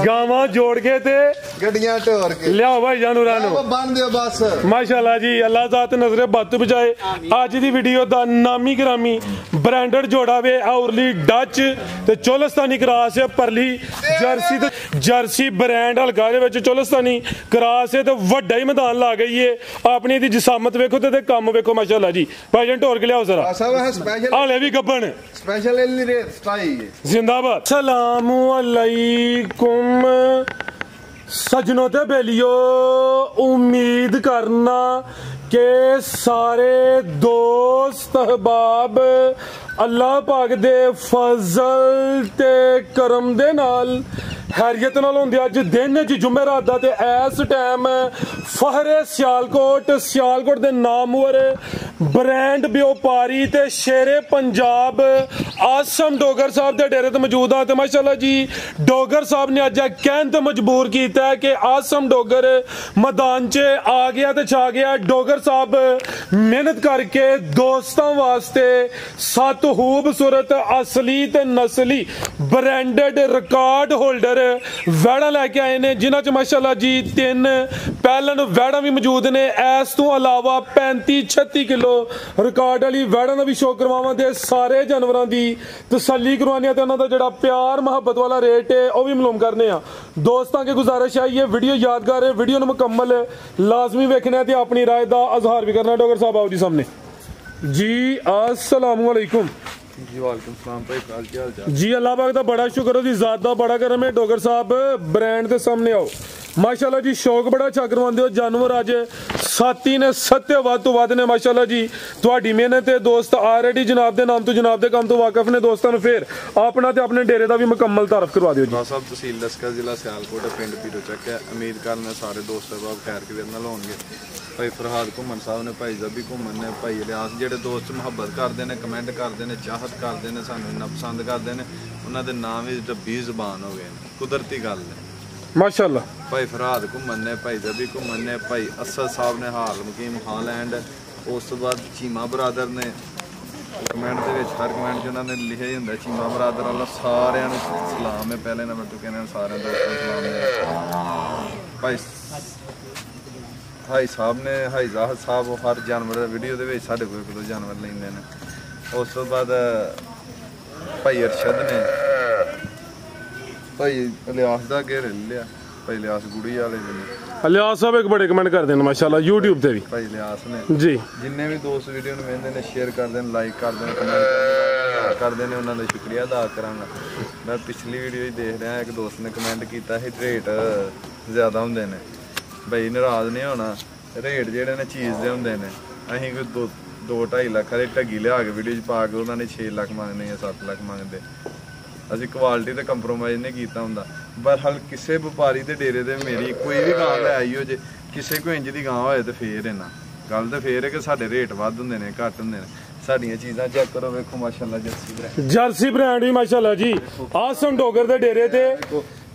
गावां जोड़ के ते गड्डियां ढोर के लियाओ भाई जानू रानू बन दियो बस माशाल्लाह जी अल्लाह ज़ात नजरे बद बचाए। अज दी वीडियो दा नामी ग्रामी ब्रांडेड जोड़ा वे औरली डच ते चोलस्तानी क्रॉस है परली जर्सी ते जर्सी ब्रांड हल्का दे विच चोलस्तानी क्रॉस है ते वड्डा ही मैदान ला गई है। अपनी दी जिसामत वेखो ते काम वेखो माशाल्लाह जी। भाईजान ढोर के लियाओ जरा हाले भी गब्बन स्पेशल रेट स्टाई जिंदाबाद। सलामु अलैकुम सजनों ते बेलियो, उम्मीद करना के सारे दोस्त अहबाब अल्लाह पाक दे फजल ते करम दे नाल हैरियत नाल होंदे। अज दिन च जुमेरात दा ते इस टाइम फहरे सियालकोट दे नामवर ब्रांड व्यापारी ते शेरे पंजाब आसम डोगर साहब दे डेरे ते मौजूद आ। ते माशाल्लाह जी डोगर साहब ने अज कहन ते मजबूर कीता है कि आसम डोगर मैदान च आ गया ते छा गया। डोगर साहब मेहनत करके दोस्तां वास्ते सत खूबसूरत असली ते नस्ली ब्रांडेड रिकॉर्ड होल्डर वैड़ा लैके आए ने, जिन्हां च माशाल्लाह जी 3 पैलन वैड़ा भी मौजूद ने। इस तो अलावा 35-36 किलो रिकॉर्ड वाली वैड़ा का भी शो करवावां ते सारे जानवरों की तसल्ली करवाने ते उन्हां दा जिहड़ा प्यार मुहब्बत वाला रेट है वह भी मालूम करने आ। दोस्तों की गुजारिश है ये वीडियो यादगार है, वीडियो मुकम्मल लाजमी वेखना है ते अपनी राय का इजहार भी करना। डोगर साहब आओ जी सामने जी। अस्सलाम वालेकुम जी वालेकुम सलाम भाई, क्या हाल चाल जी। अल्लाह पाक दा बड़ा शुक्र है, ज़ात दा बड़ा करम है। डोगर साहब ब्रांड के सामने आओ माशाल्लाह जी। शौक बड़ा अच्छा करवांदे हो, जानवर अज साथी ने सत्य वध तो वध ने माशाल्लाह जी। तुहाडी मेहनत है दोस्त ऑलरेडी जनाब के नाम तो जनाब के काम तो वाकफ ने। दोस्तों फिर अपना ते अपने डेरे का भी मुकम्मल तारफ करवा दिओ जी। साहब तहसील लस्कर जिला सियालकोट पिंड पीरोचक है। उम्मीद करना सारे दोस्त अहबाब खैर के नाल होणगे। भाई फरहाद घुमन साहब ने, भाई जबी घुमन ने, भाई इलियास जेडे दोस्त मुहब्बत करते हैं, कमेंट करते हैं, चाहत करते हैं, सानू इन्ना पसंद करते हैं, उन्होंने नाम भी डब्बी जबान हो गए कुदरती गल है माशाल्लाह। भाई फरहाद घुमन ने, भाई जबी घुमन ने, भाई असद साहब ने हाल मुकीम हालैंड, उस तो बाद चीमा बरादर ने कमेंट के हर कमेंट उन्होंने लिखा ही होंगे चीमा बरादर वाला सारे सलाम है। पहले नंबर तो कहने सारे दोस्तों सलाम है। भाई साहब ने हाई जाहद साहब हर जानवर वीडियो के साढ़े को 1-2 जानवर लेंदे ने। उस तो बाद भाई अरशद ने, भाई इलियास का घेर लिया, भाई इलियास गुड़ी वाले भी ने। इलियास साहब एक बड़े कमेंट करते हैं माशाल्लाह यूट्यूब पे भी। भाई इलियास ने जी जिन्ने भी दोस्त वीडियो में वेंदे ने शेयर करते हैं, लाइक करते हैं, कमेंट करते हैं, उन्होंने शुक्रिया अदा करांगा। मैं पिछली वीडियो ही देख रहा, एक दोस्त ने कमेंट किया है रेट ज़्यादा होंदे ने। भाई नाराज नहीं होना, रेट जेडे ने चीज़ दे होंदे ने। असीं कोई 2-2.5 लाख वाली ढगी लिया के वीडियो पा के उन्होंने 6 लाख मंगने या 7 लाख मंगते। असीं क्वालिटी ते कंप्रोमाइज़ नहीं कीता हुंदा। बहरहाल किसी व्यापारी के डेरे ते मेरी कोई भी गां लै आई हो जे किसी को इंज दी गां होए ते फिर इन्ना गल तो फिर है कि साडे रेट वध हुंदे ने घट हुंदे ने। साडियां चीज़ां चेक करो, वेखो माशाल्लाह जर्सी ब्रांड भी माशाल्लाह जी। आसम डोगर दे डेरे ते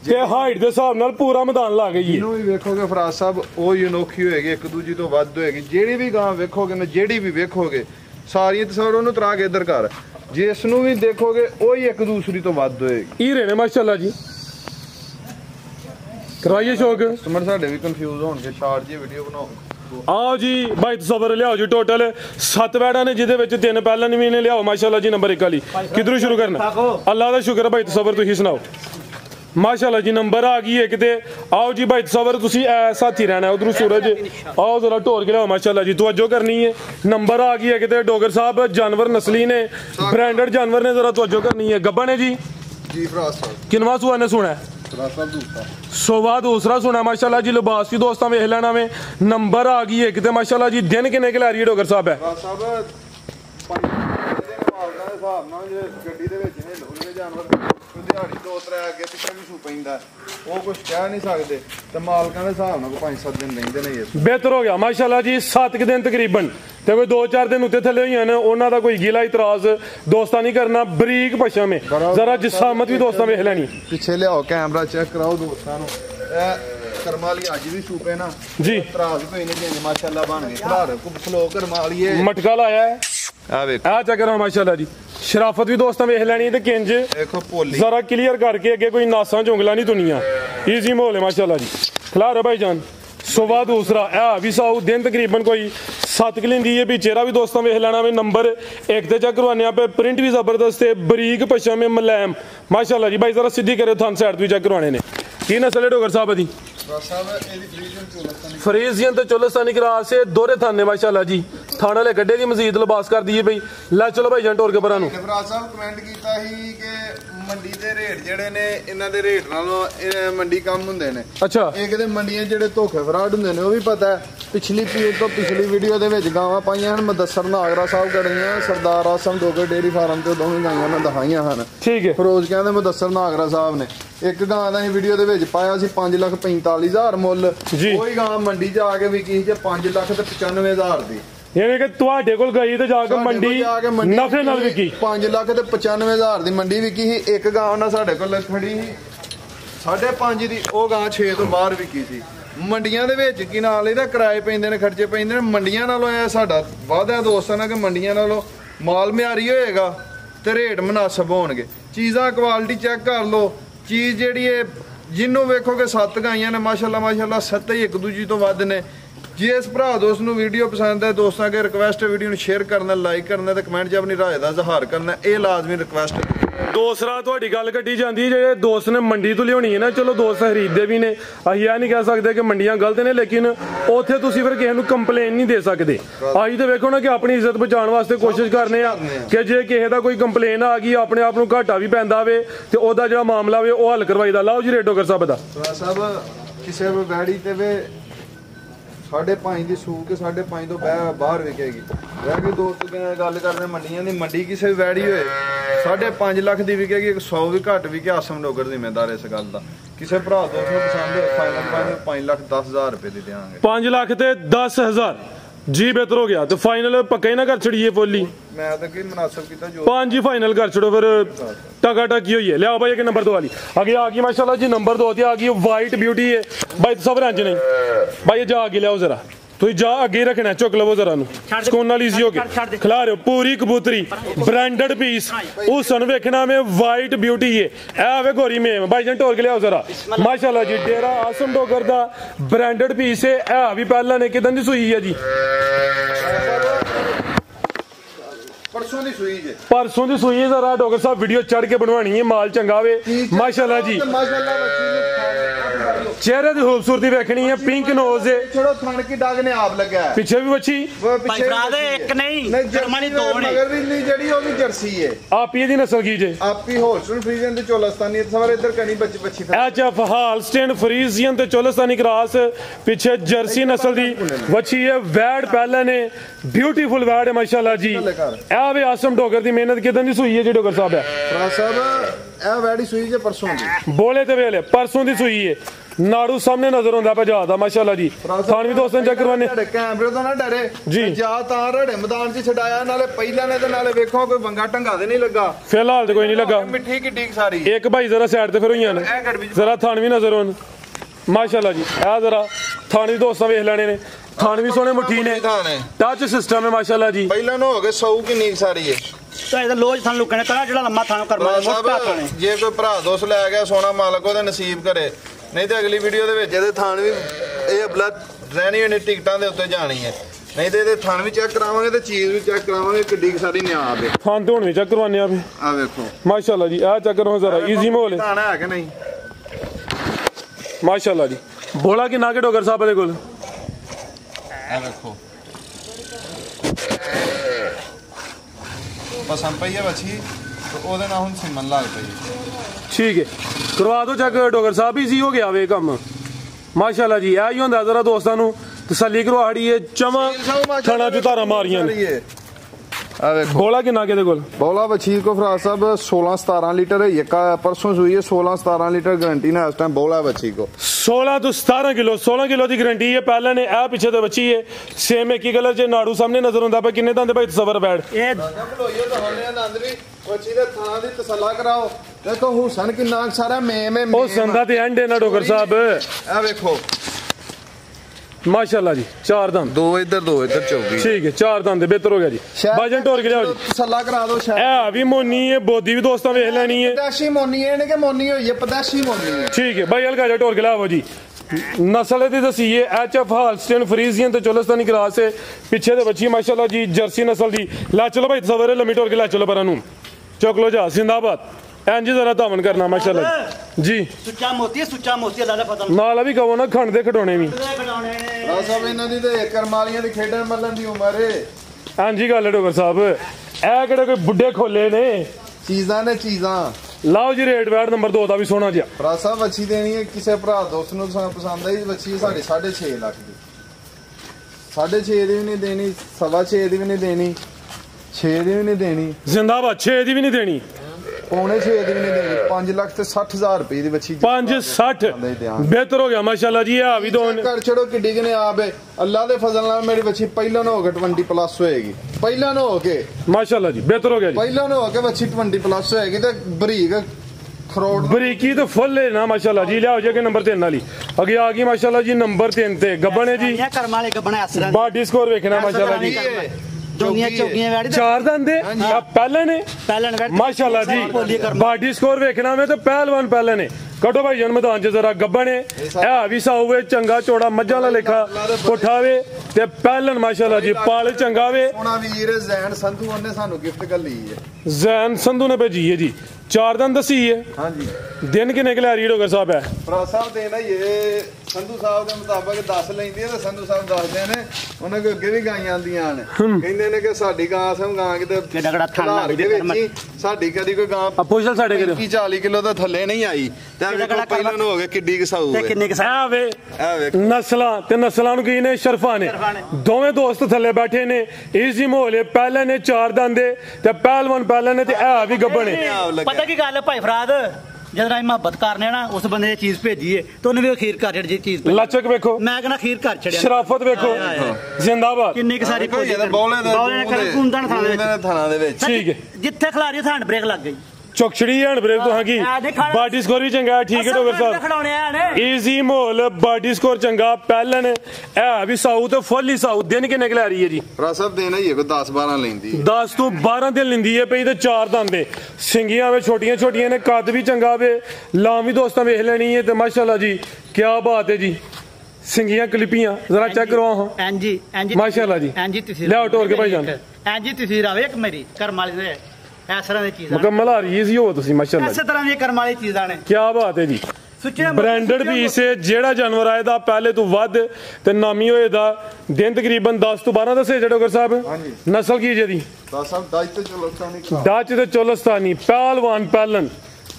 हाइट के हिसाब नाल पूरा मैदान ला गई है। भी वेखोगे फराज साहब वो अनोखी होएगी, एक दूजी तो वध होएगी। जेड़ी भी गां वेखोगे ना, जेड़ी भी वेखोगे सारी तस्वीर उन्होंने तरा के इधर कर, जिसनू भी देखोगे वही एक दूसरी तो वध होएगी। हीरे ने माशाल्लाह जी। करवाइए शौक कस्टमर साडे भी कंफ्यूज होणगे, शार्ट जी वीडियो बनाओ। आओ जी भाई तसव्वुर लियाओ जी। टोटल 7 वैड़ा ने, जिहदे विच 3 पैलन भी ने। लियाओ माशाल्लाह जी नंबर 1 वाली। किधरों शुरू करना? अल्लाह का शुक्र भाई तसव्वुर तुसीं सुनाओ माशाल्लाह जी। नंबर आ गई एक ते आओ जी भाई तसव्वुर तुसीं साथी रहना उधरों सूरज आओ जरा ढोर के लियाओ माशाल्लाह जी। तवज्जो करनी है, नंबर आ गई एक ते डोगर साहब जानवर नस्ली ने, ब्रांडेड जानवर ने, जरा तवज्जो करनी है। गब्बन है जी किनवा सूआ ने सुना है? सोवा दूसरा सुना माशाल्लाह जी। लिबास भी दोस्तों वेख लेना में। नंबर आ गई एक ते माशाल्लाह जी। दिन किन्ने के ला रही है डोगर साहब है? दिहाड़ी 2-3 अगे पिछले भी सू पैंदा वो कुछ कह नहीं सकते ते मालकां दे हिसाब नाल 5-7 दिन लैंदे ने। ये बेहतर हो गया माशाल्लाह जी। 7 दिन तकरीबन ते कोई 2-4 दिन उत्ते थले होई ने, उन्हां दा कोई गिला इतराज दोस्तां नहीं करना। बरीक पशम है, जरा जिसामत भी दोस्तां वेख लैनी। पिछे लियाओ कैमरा चेक कराओ दोस्तां नु। करमाली अज भी सूपे ना जी, इतराज कोई नहीं देंगे माशाल्लाह बन गए। खलार को फ्लो करमाली है, मटका लाया है आ चेक करो माशाल्लाह जी। शराफत भी दोस्तों वेख लैनी ते किंज जरा क्लियर करके अगे कोई नासा चुंगला नहीं दुनिया ईजी माहौल है माशाल्लाह जी। खिला रहे भाईजान। सुबह दूसरा है भी साऊ दिन तकरीबन कोई 7 किलेंदी है भी चेहरा भी दोस्तों वेख लेना में नंबर 1 ते चेक करवाने पे प्रिंट भी जबरदस्त है बरीक पशम में मुलायम माशाल्लाह जी। भाई जरा सीधी करे थान साइड भी चेक करवाने ने की नस्ल है डोगर साहब दी फ्रीजियन तो चोलस्तानी क्रॉस है दोहरे थाने माशाल्लाह जी। थाने वाले गड्ढे की मजीद लिबास कर दिए भाई लै चलो भाई जंट और के परा साहब कमेंट कीता ही कि ਮੰਡੀ ਦੇ ਰੇਟ ਜਿਹੜੇ ਨੇ ਇਹਨਾਂ ਦੇ ਰੇਟ ਨਾਲੋਂ ਮੰਡੀ ਕਮ ਹੁੰਦੇ ਨੇ। ਅੱਛਾ ਇੱਕ ਦੇ ਮੰਡੀਆਂ ਜਿਹੜੇ ਧੋਖੇ ਫਰਾਡ ਹੁੰਦੇ ਨੇ ਉਹ ਵੀ ਪਤਾ ਹੈ। ਪਿਛਲੀ ਵੀਡੀਓ ਦੇ ਵਿੱਚ ਗਾਵਾਂ ਪਾਈਆਂ ਹਨ ਮੁਦੱਸਰ ਨਾਗਰਾ ਸਾਹਿਬ ਕੜੀਆਂ ਸਰਦਾਰ ਆਸਮ ਡੋਗਰ ਡੇਰੀ ਫਾਰਮ ਤੇ ਦੋਵੇਂ ਗਾਈਆਂ ਮੈਂ ਦਿਖਾਈਆਂ ਹਨ। ਠੀਕ ਹੈ ਫਰੋਜ਼ ਕਹਿੰਦੇ ਮੁਦੱਸਰ ਨਾਗਰਾ ਸਾਹਿਬ ਨੇ ਇੱਕ ਗਾਂ ਦਾ ਹੀ ਵੀਡੀਓ ਦੇ ਵਿੱਚ ਪਾਇਆ ਸੀ 5,45,000 ਮੁੱਲ। ਕੋਈ ਗਾਂ ਮੰਡੀ ਚ ਆ ਕੇ ਵਿਕੀ ਸੀ 5,95,000 ਦੀ यानी कि तुहाडे कोल गई ते जाके मंडी नफे नाल विकी 5,95,000 दी मंडी विकी ही। एक गां उन्हां साडे कोल खड़ी ही 5.5 दी ओ गां 6 ਤੋਂ ਬਾਹਰ ਵਿਕੀ ਸੀ। ਮੰਡੀਆਂ ਦੇ ਵਿੱਚ ਕੀ ਨਾਲ ਇਹਦਾ ਕਿਰਾਏ ਪੈਂਦੇ ਨੇ ਖਰਚੇ ਪੈਂਦੇ ਨੇ। ਮੰਡੀਆਂ ਨਾਲੋਂ ਇਹ ਸਾਡਾ ਵਾਅਦਾ ਦੋਸਤਾਂ ਨਾਲ ਕਿ ਮੰਡੀਆਂ ਨਾਲੋਂ ਮਾਲ ਮਿਆਰੀ ਹੋਏਗਾ ਤੇ ਰੇਟ ਮੁਨਾਸਬ ਹੋਣਗੇ। ਚੀਜ਼ਾਂ ਕੁਆਲਿਟੀ ਚੈੱਕ ਕਰ ਲਓ। ਚੀਜ਼ ਜਿਹੜੀ ਹੈ ਜਿਹਨੂੰ ਵੇਖੋਗੇ 7 ਗਾਈਆਂ ਨੇ ਮਾਸ਼ਾਅੱਲਾ ਮਾਸ਼ਾਅੱਲਾ 7 ਹੀ ਇੱਕ ਦੂਜੀ ਤੋਂ ਵੱਧ ਨੇ। ਜੇ ਇਸ ਭਰਾ ਦੋਸਤ ਨੂੰ ਵੀਡੀਓ ਪਸੰਦ ਹੈ ਦੋਸਤਾਂ ਅੱਗੇ ਰਿਕਵੈਸਟ ਹੈ ਵੀਡੀਓ ਨੂੰ ਸ਼ੇਅਰ ਕਰਨਾ ਲਾਈਕ ਕਰਨਾ ਤੇ ਕਮੈਂਟ 'ਚ ਆਪਣੀ ਰਾਏ ਦਾ ਇਜ਼ਹਾਰ ਕਰਨਾ ਇਹ ਲਾਜ਼ਮੀ ਰਿਕਵੈਸਟ ਹੈ। ਦੂਸਰਾ ਤੁਹਾਡੀ ਗੱਲ ਕੱਢੀ ਜਾਂਦੀ ਹੈ ਜਿਹੜੇ ਦੋਸਤ ਨੇ ਮੰਡੀ ਤੋਂ ਲਿਆਉਣੀ ਹੈ ਨਾ ਚਲੋ ਦੋਸਤ ਖਰੀਦਦੇ ਵੀ ਨੇ ਅਸੀਂ ਇਹ ਨਹੀਂ ਕਹਿ ਸਕਦੇ ਕਿ ਮੰਡੀਆਂ ਗਲਤ ਨੇ ਲੇਕਿਨ ਉੱਥੇ ਤੁਸੀਂ ਫਿਰ ਕਿਸੇ ਨੂੰ ਕੰਪਲੇਨ ਨਹੀਂ ਦੇ ਸਕਦੇ। ਅਸੀਂ ਤੇ ਵੇਖੋ ਨਾ ਕਿ ਆਪਣੀ ਇੱਜ਼ਤ ਬਚਾਉਣ ਵਾਸਤੇ ਕੋਸ਼ਿਸ਼ ਕਰਨੇ ਆ ਕਿ ਜੇ ਕਿਸੇ ਦਾ ਕੋਈ ਕੰਪਲੇਨ ਆ ਗਈ ਆਪਣੇ ਆਪ ਨੂੰ ਘਾਟਾ ਵੀ ਪੈਂਦਾ ਵੇ ਤੇ ਉਹਦਾ ਜਿਹੜਾ ਮਾਮਲਾ ਵੇ ਉਹ ਹੱਲ ਕਰਵਾਈਦਾ। ਲਾਓ ਜੀ ਰੇਡੋਗਰ ਸਾਹਿਬ ਦਾ ਸਾਹਿਬ ਕਿਸੇ ਵੀ ਗਾੜੀ ਤੇ ਵੇ 5.5 ਦੀ ਸੂ ਕੇ 5.5 ਤੋਂ ਬਾਹਰ ਵਿਕੇਗੀ। ਰਹਿ ਗਈ ਦੋਸਤ ਗੱਲ ਕਰਦੇ ਮੰਡੀਆਂ ਦੀ ਮੰਡੀ ਕਿਸੇ ਵੀ ਵੈੜੀ ਹੋਏ 5.5 ਲੱਖ ਦੀ ਵਿਕੇਗੀ 100 ਵੀ ਘੱਟ ਵਿਕੇ ਆਸਮ ਡੋਗਰ ਜ਼ਿੰਮੇਦਾਰ ਇਸ ਗੱਲ ਦਾ। ਕਿਸੇ ਭਰਾ ਦੋਸਤ ਨੂੰ ਪਸੰਦ ਹੋਏ ਫਾਈਨਲ 5,10,000 ਰੁਪਏ ਦੀ ਦੇਵਾਂਗੇ। 5 ਲੱਖ ਤੇ 10,000 जी बेहतर हो गया तो फाइनल पक्का ही ना कर छड़िए बोली मैं तो की मुनासिब कीता जो 5 ही फाइनल कर छड़ो फिर टका टकी हुई है। ले आओ भाई एक नंबर 2 वाली आगे आ गई माशाल्लाह जी। नंबर 2 आ गई वाइट ब्यूटी है भाई सब रंज नहीं भाई जा आगे ले आओ जरा तुम जा अगे रखना चुक लवो जरा सुकून नाल इजी हो के खिला रहे हो पूरी कबूतरी ब्रांडेड पीस हुसन वेखना में वाइट ब्यूटी है ए वे गोरी में भाई जन टोर के ले आओ जरा माशाल्लाह जी। डेरा आसम डोगर दा ब्रांडेड पीस है ए भी पहला ने किदन दी सुई है जी परसों दी सुई है। जरा डोगर साहब वीडियो चढ़ के बनवानी है माल चंगा वे माशाल्लाह जी। चेहरे की खूबसूरती देखनी है पिंक नोज है छोड़ो थन की दाग ने आप लगा है पीछे भी बच्ची एक नहीं जर्मनी दो मगर भी नहीं जड़ी वो भी जर्सी है आप ये दी नस्ल की जे आप ही होल्स्टेन फ्रीजियन ते चोलस्तानी सवार इधर कनी बच्ची बच्ची एचएफ होल्स्टेन फ्रीजियन ते चोलस्तानी क्रॉस पीछे जर्सी नस्ल दी बच्ची है। वैड पहले ने ब्यूटीफुल वैड है माशाल्लाह जी। ए वे आसम डोगर दी मेहनत किदन दी सुई है जी डोगर साहब है फराज साहब ए वैडी सुई जे परसों दी बोले ते वेले परसों दी सुई है। नाड़ू सामने नजर आंदा पे जादा माशाल्लाह जी। थान भी दोस्तों चेक करवाने कैमरे तो ना डरे जी जा ता रड़े मैदान च छडाया नाले पहला ने ते नाले वेखो कोई बंगा ढंगा ते नहीं लगा फिलहाल तो कोई नहीं लगा मिठी की ठीक सारी एक भाई जरा साइड ते फिर होईयां ने जरा थान भी नजर आन माशाल्लाह जी। आ जरा थान भी दोस्तों वेख लेने ने थान भी सोने मुठी ने टच सिस्टम है माशाल्लाह जी। पहला नो हो गए 100 की नीक सारी है लोज थान लुकने तना जेड़ा लम्मा थान करवा मोटा थान जे कोई भरा दोस्त ले गया सोना मालक ओदे नसीब करे नहीं तो अगली वीडियो ਦੇ ਵਿੱਚ ਇਹਦੇ ਥਾਣ ਵੀ ਇਹ ਅਬਲਾ ਰਹਿਣੀ ਹੋਣੀ ਟਿਕਟਾਂ ਦੇ ਉੱਤੇ ਜਾਣੀ ਹੈ ਨਹੀਂ ਤੇ ਇਹਦੇ ਥਾਣ ਵੀ ਚੈੱਕ ਕਰਾਵਾਂਗੇ ਤੇ ਚੀਜ਼ ਵੀ ਚੈੱਕ ਕਰਾਵਾਂਗੇ ਕਿੱਡੀ ਸਾਰੀ ਨਿਆਬ ਹੈ। ਥਾਣ ਤੇ ਹੁਣ ਵੀ ਚੈੱਕ ਕਰਵਾਉਂਦੇ ਆ ਆ ਵੇਖੋ ਮਾਸ਼ਾਅੱਲਾ ਜੀ ਆ ਚੈੱਕ ਕਰੋ ਜ਼ਰਾ ਈਜ਼ੀ ਮਾਹੌਲ ਹੈ ਥਾਣਾ ਹੈ ਕਿ ਨਹੀਂ ਮਾਸ਼ਾਅੱਲਾ ਜੀ। ਬੋਲਾ ਕਿ ਨਾ ਕੇ ਡੋਗਰ ਸਾਹਿਬ ਦੇ ਕੋਲ ਆ ਵੇਖੋ ਪਸੰਦ ਪਈ ਹੈ ਬੱਚੀ तो ਉਹਦੇ ਨਾਲ ਹੁਣ ਸਿਮਨ ਲੱਗ ਪਈ ठीक है करवा दो चेक डोगर साहब इजी हो गया वे कम माशाल्लाह जी। यही होंदा जरा दोस्तां नू तसल्ली करवाड़ी है चमा थाना च धारा मारियां बोला किन्ना के कोल बोला बशीर को फराज साहब 16-17 लीटर है एक परसों सुई है 16-17 लीटर गारंटी ना इस टाइम बोला बच्ची को 16 तो 17 किलो 16 किलो की गारंटी है। पहले ने आ पीछे तो बच्ची है सेम एक ही कलर जे नाड़ू सामने नजर आंदा पे किन्ने दंद भाई तसव्वुर बैठ ए बच्ची दे थाना दी तसल्ला कराओ देखो हुसन किन्ना सारा में हुसन दा ते एंड है ना डोगर साहब आ देखो माशाल्लाह जी, 4 दंद, 2 इधर 2 इधर चौकी। ठीक है, 4 दंद बेहतर हो गया जी। भाईजान टोर के लियाओ जी, तसल्ला करा दो। ए भी मोनी है, बोदी भी दोस्तों वेख लेनी है, पदेशी मोनी है इनके, मोनी होई है पदेशी मोनी है। ठीक है भाई, हल्का जा टोर के लियाओ जी। नस्ल दी दसीए HF हालस्टेन फ्रीजियन ते चोलस्तानी क्रॉस है, पिछे दे बच्ची माशाल्लाह जी जर्सी नस्ल दी। ला चलो भाई सवेरे लम्मी टोर के ला चलो परा नू, चुक लो जा, जिंदाबाद। एंजी जरा दामन करना माशाल्लाह जी। सुच्चा मोती है, सुच्चा मोती है, लाला पता नाल भी कहो ना, खंड दे खडोने भी सब इन्हां दी ते करमालियां दी खेडण मल्लन दी उम्र है। हां जी गल है डोगर साहब, ए केड़े कोई बुड्ढे खोले ने, चीज़ां ने चीज़ां। लाओ जी रेट वैट नंबर 2 दा भी सोना जी। भरा साहब अच्छी देनी है, किसी भरा दोस्त नूं पसंद आई बच्ची साढ़े 6.5 लाख दी, 6.5 दी भी नहीं देनी, 6.25 दी भी नहीं देनी, 6 दी भी नहीं देनी, जिंदाबाद, 6 दी भी नहीं देनी, 5.25 दी भी नहीं देनी, 5,60,000 रुपए दी बच्ची। 5.60 बेहतर हो गया माशाल्लाह जी। आ भी दो कर छड़ो किड्डी कने आप है, अल्लाह दे फजल नाल मेरी बच्ची पहला न हो के 20+ होएगी, पहला न हो के माशाल्लाह जी बेहतर हो गया जी। पहला न हो के बच्ची 20+ होएगी ते बरीक खरोड़ बरीकी तो फुल है ना माशाल्लाह जी। लियाओ जी नंबर 3 वाली अगे आ गई माशाल्लाह जी, नंबर 3 ते गब्बन है जी। कर्म वाले गब्बन है, बॉडी स्कोर देखना माशाल्लाह जी, चौगियां चौगियां वैड़ी 4 दंद है पहले ने माशाल्लाह जी। बॉडी स्कोर देखना में तो पहलवान पहले ने कटो भाई जन मैदान च जरा गब्बन है भी साऊ वे, चंगा चौड़ा मज्जा ला लेखा पुठा वे ते पहलन माशाल्लाह जी, पाल चंगा वे। सोना वीर जैन संधू ने सानू गिफ्ट घल्ली है, जैन संधू ने भेजी है जी। 4 दंद दसी है। हां जी। दिन किने के लिया डोगर साहब है? भरा साहब देना ये संधू साहब के मुताबिक 10 लेंदी है, तो संधू साहब दसदे ने उन्हें कोई अगे भी गाइयां आंदियां ने, कहंदे ने कि साडी गां सम गां किते केड़ा थान लग दे, साडी कदी कोई गां पुछल साडे के 40 किलो तो थल्ले नहीं आई ते ਪਹਿਲਾਂ ਨੂੰ ਹੋ ਗਿਆ ਕਿੱਡੀ ਕਸਾਊ ਤੇ ਕਿੰਨੇ ਕਸਾਊ ਵੇ ਨਸਲਾਂ ਤੇ ਨਸਲਾਂ ਨੂੰ ਕੀ ਨੇ, ਸ਼ਰਫਾਂ ਨੇ। ਦੋਵੇਂ ਦੋਸਤ ਥੱਲੇ ਬੈਠੇ ਨੇ, ਈਜ਼ੀ ਮਾਹੌਲ ਪਹਿਲੇ ਨੇ 4 ਦੰਦੇ ਤੇ ਪਹਿਲਵਾਨ ਪਹਿਲੇ ਨੇ ਤੇ ਆ ਵੀ ਗੱਬਣੇ। ਪਤਾ ਕੀ ਗੱਲ ਹੈ ਭਾਈ ਫਰਾਦ, जब राय मोहब्बत करने ना उस बंदे ने चीज भेजी है तो उन्हें भी खीर कर जी चीज लचक देखो, मैं कहना खीर कर छड़िया, शराफत देखो, जिंदाबाद। किन्नी की सारी बौले थाना दे विच ठीक है, जिथे खिलाड़ी हैंड ब्रेक लग गई, चौकछड़ी हैंड ब्रेक तो हां की बॉडी स्कोर भी चंगा, ठीक है डोगर साहब। इजी माहौल, बॉडी स्कोर चंगा, पहलन है भी साऊ तो फुल ही साऊ। दिन किन्ने के ला रही है जी? भरा साहब देना ही है कोई 10-12 लेंदी, 10 तो 12 दिन लेंदी है पई ते 4 दंदे सिंगियां वे छोटियां छोटियां ने, कद भी चंगा वे, लाम भी दोस्तां वेख लेनी है ते माशाल्लाह जी क्या बात है जी। सिंगियां क्लिपियां जरा चेक करवाओ हां एनजी माशाल्लाह जी। एनजी तस्वीर ले टोर के भाई जान, एनजी तस्वीर आवे एक मेरी कर्म वाली दे इस तरह दी चीज मुकम्मल आ रही है जी हो तुसी माशाल्लाह, इस तरह दी कर्म वाली चीजां ने, क्या बात है जी। ब्रांडेड पीस है, जेड़ा जानवर आए दा पहले तो वध ते नामी होए दा। दिन तकरीबन 10 तो 12 दसे डोगर साहब। नस्ल की जी? साहब डच ते चोलस्तानी, डच ते चोलस्तानी, पहलवान पहलन,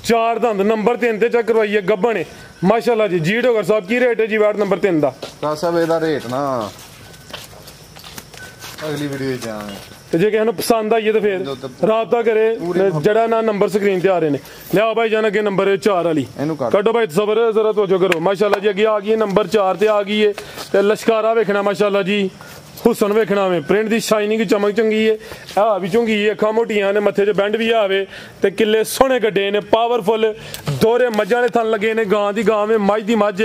4 दंद, नंबर 3 ते चेक करवाइए गब्बन माशाल्लाह जी। जी डोगर साहब की रेट है जी वैट नंबर 3 दा? साहब एदा रेट ना अगली वीडियो च आवे ते जे किसी पसंद आई है तो फिर राबता करे, जड़ा ना नंबर स्क्रीन ते आ रहे ने। लियाओ भाई जान अगे नंबर 4 वाली कटो भाई, सबर जरा तवज्जो करो माशाल्लाह जी। अगे आ गई है नंबर 4 ते आ गई है ते लश्कारा वेखना माशाल्लाह जी, हुसन वेखना में, प्रिंट दी शाइनिंग चमक चंगी है, आ भी चंगी है, अखां मोटियां ने, मत्थे च बैंड भी आवे ते किले सोहने गड्डे ने, पावरफुल दोहरे मज्जां दे थन लगे ने, गां दी गां में, मज दी मज।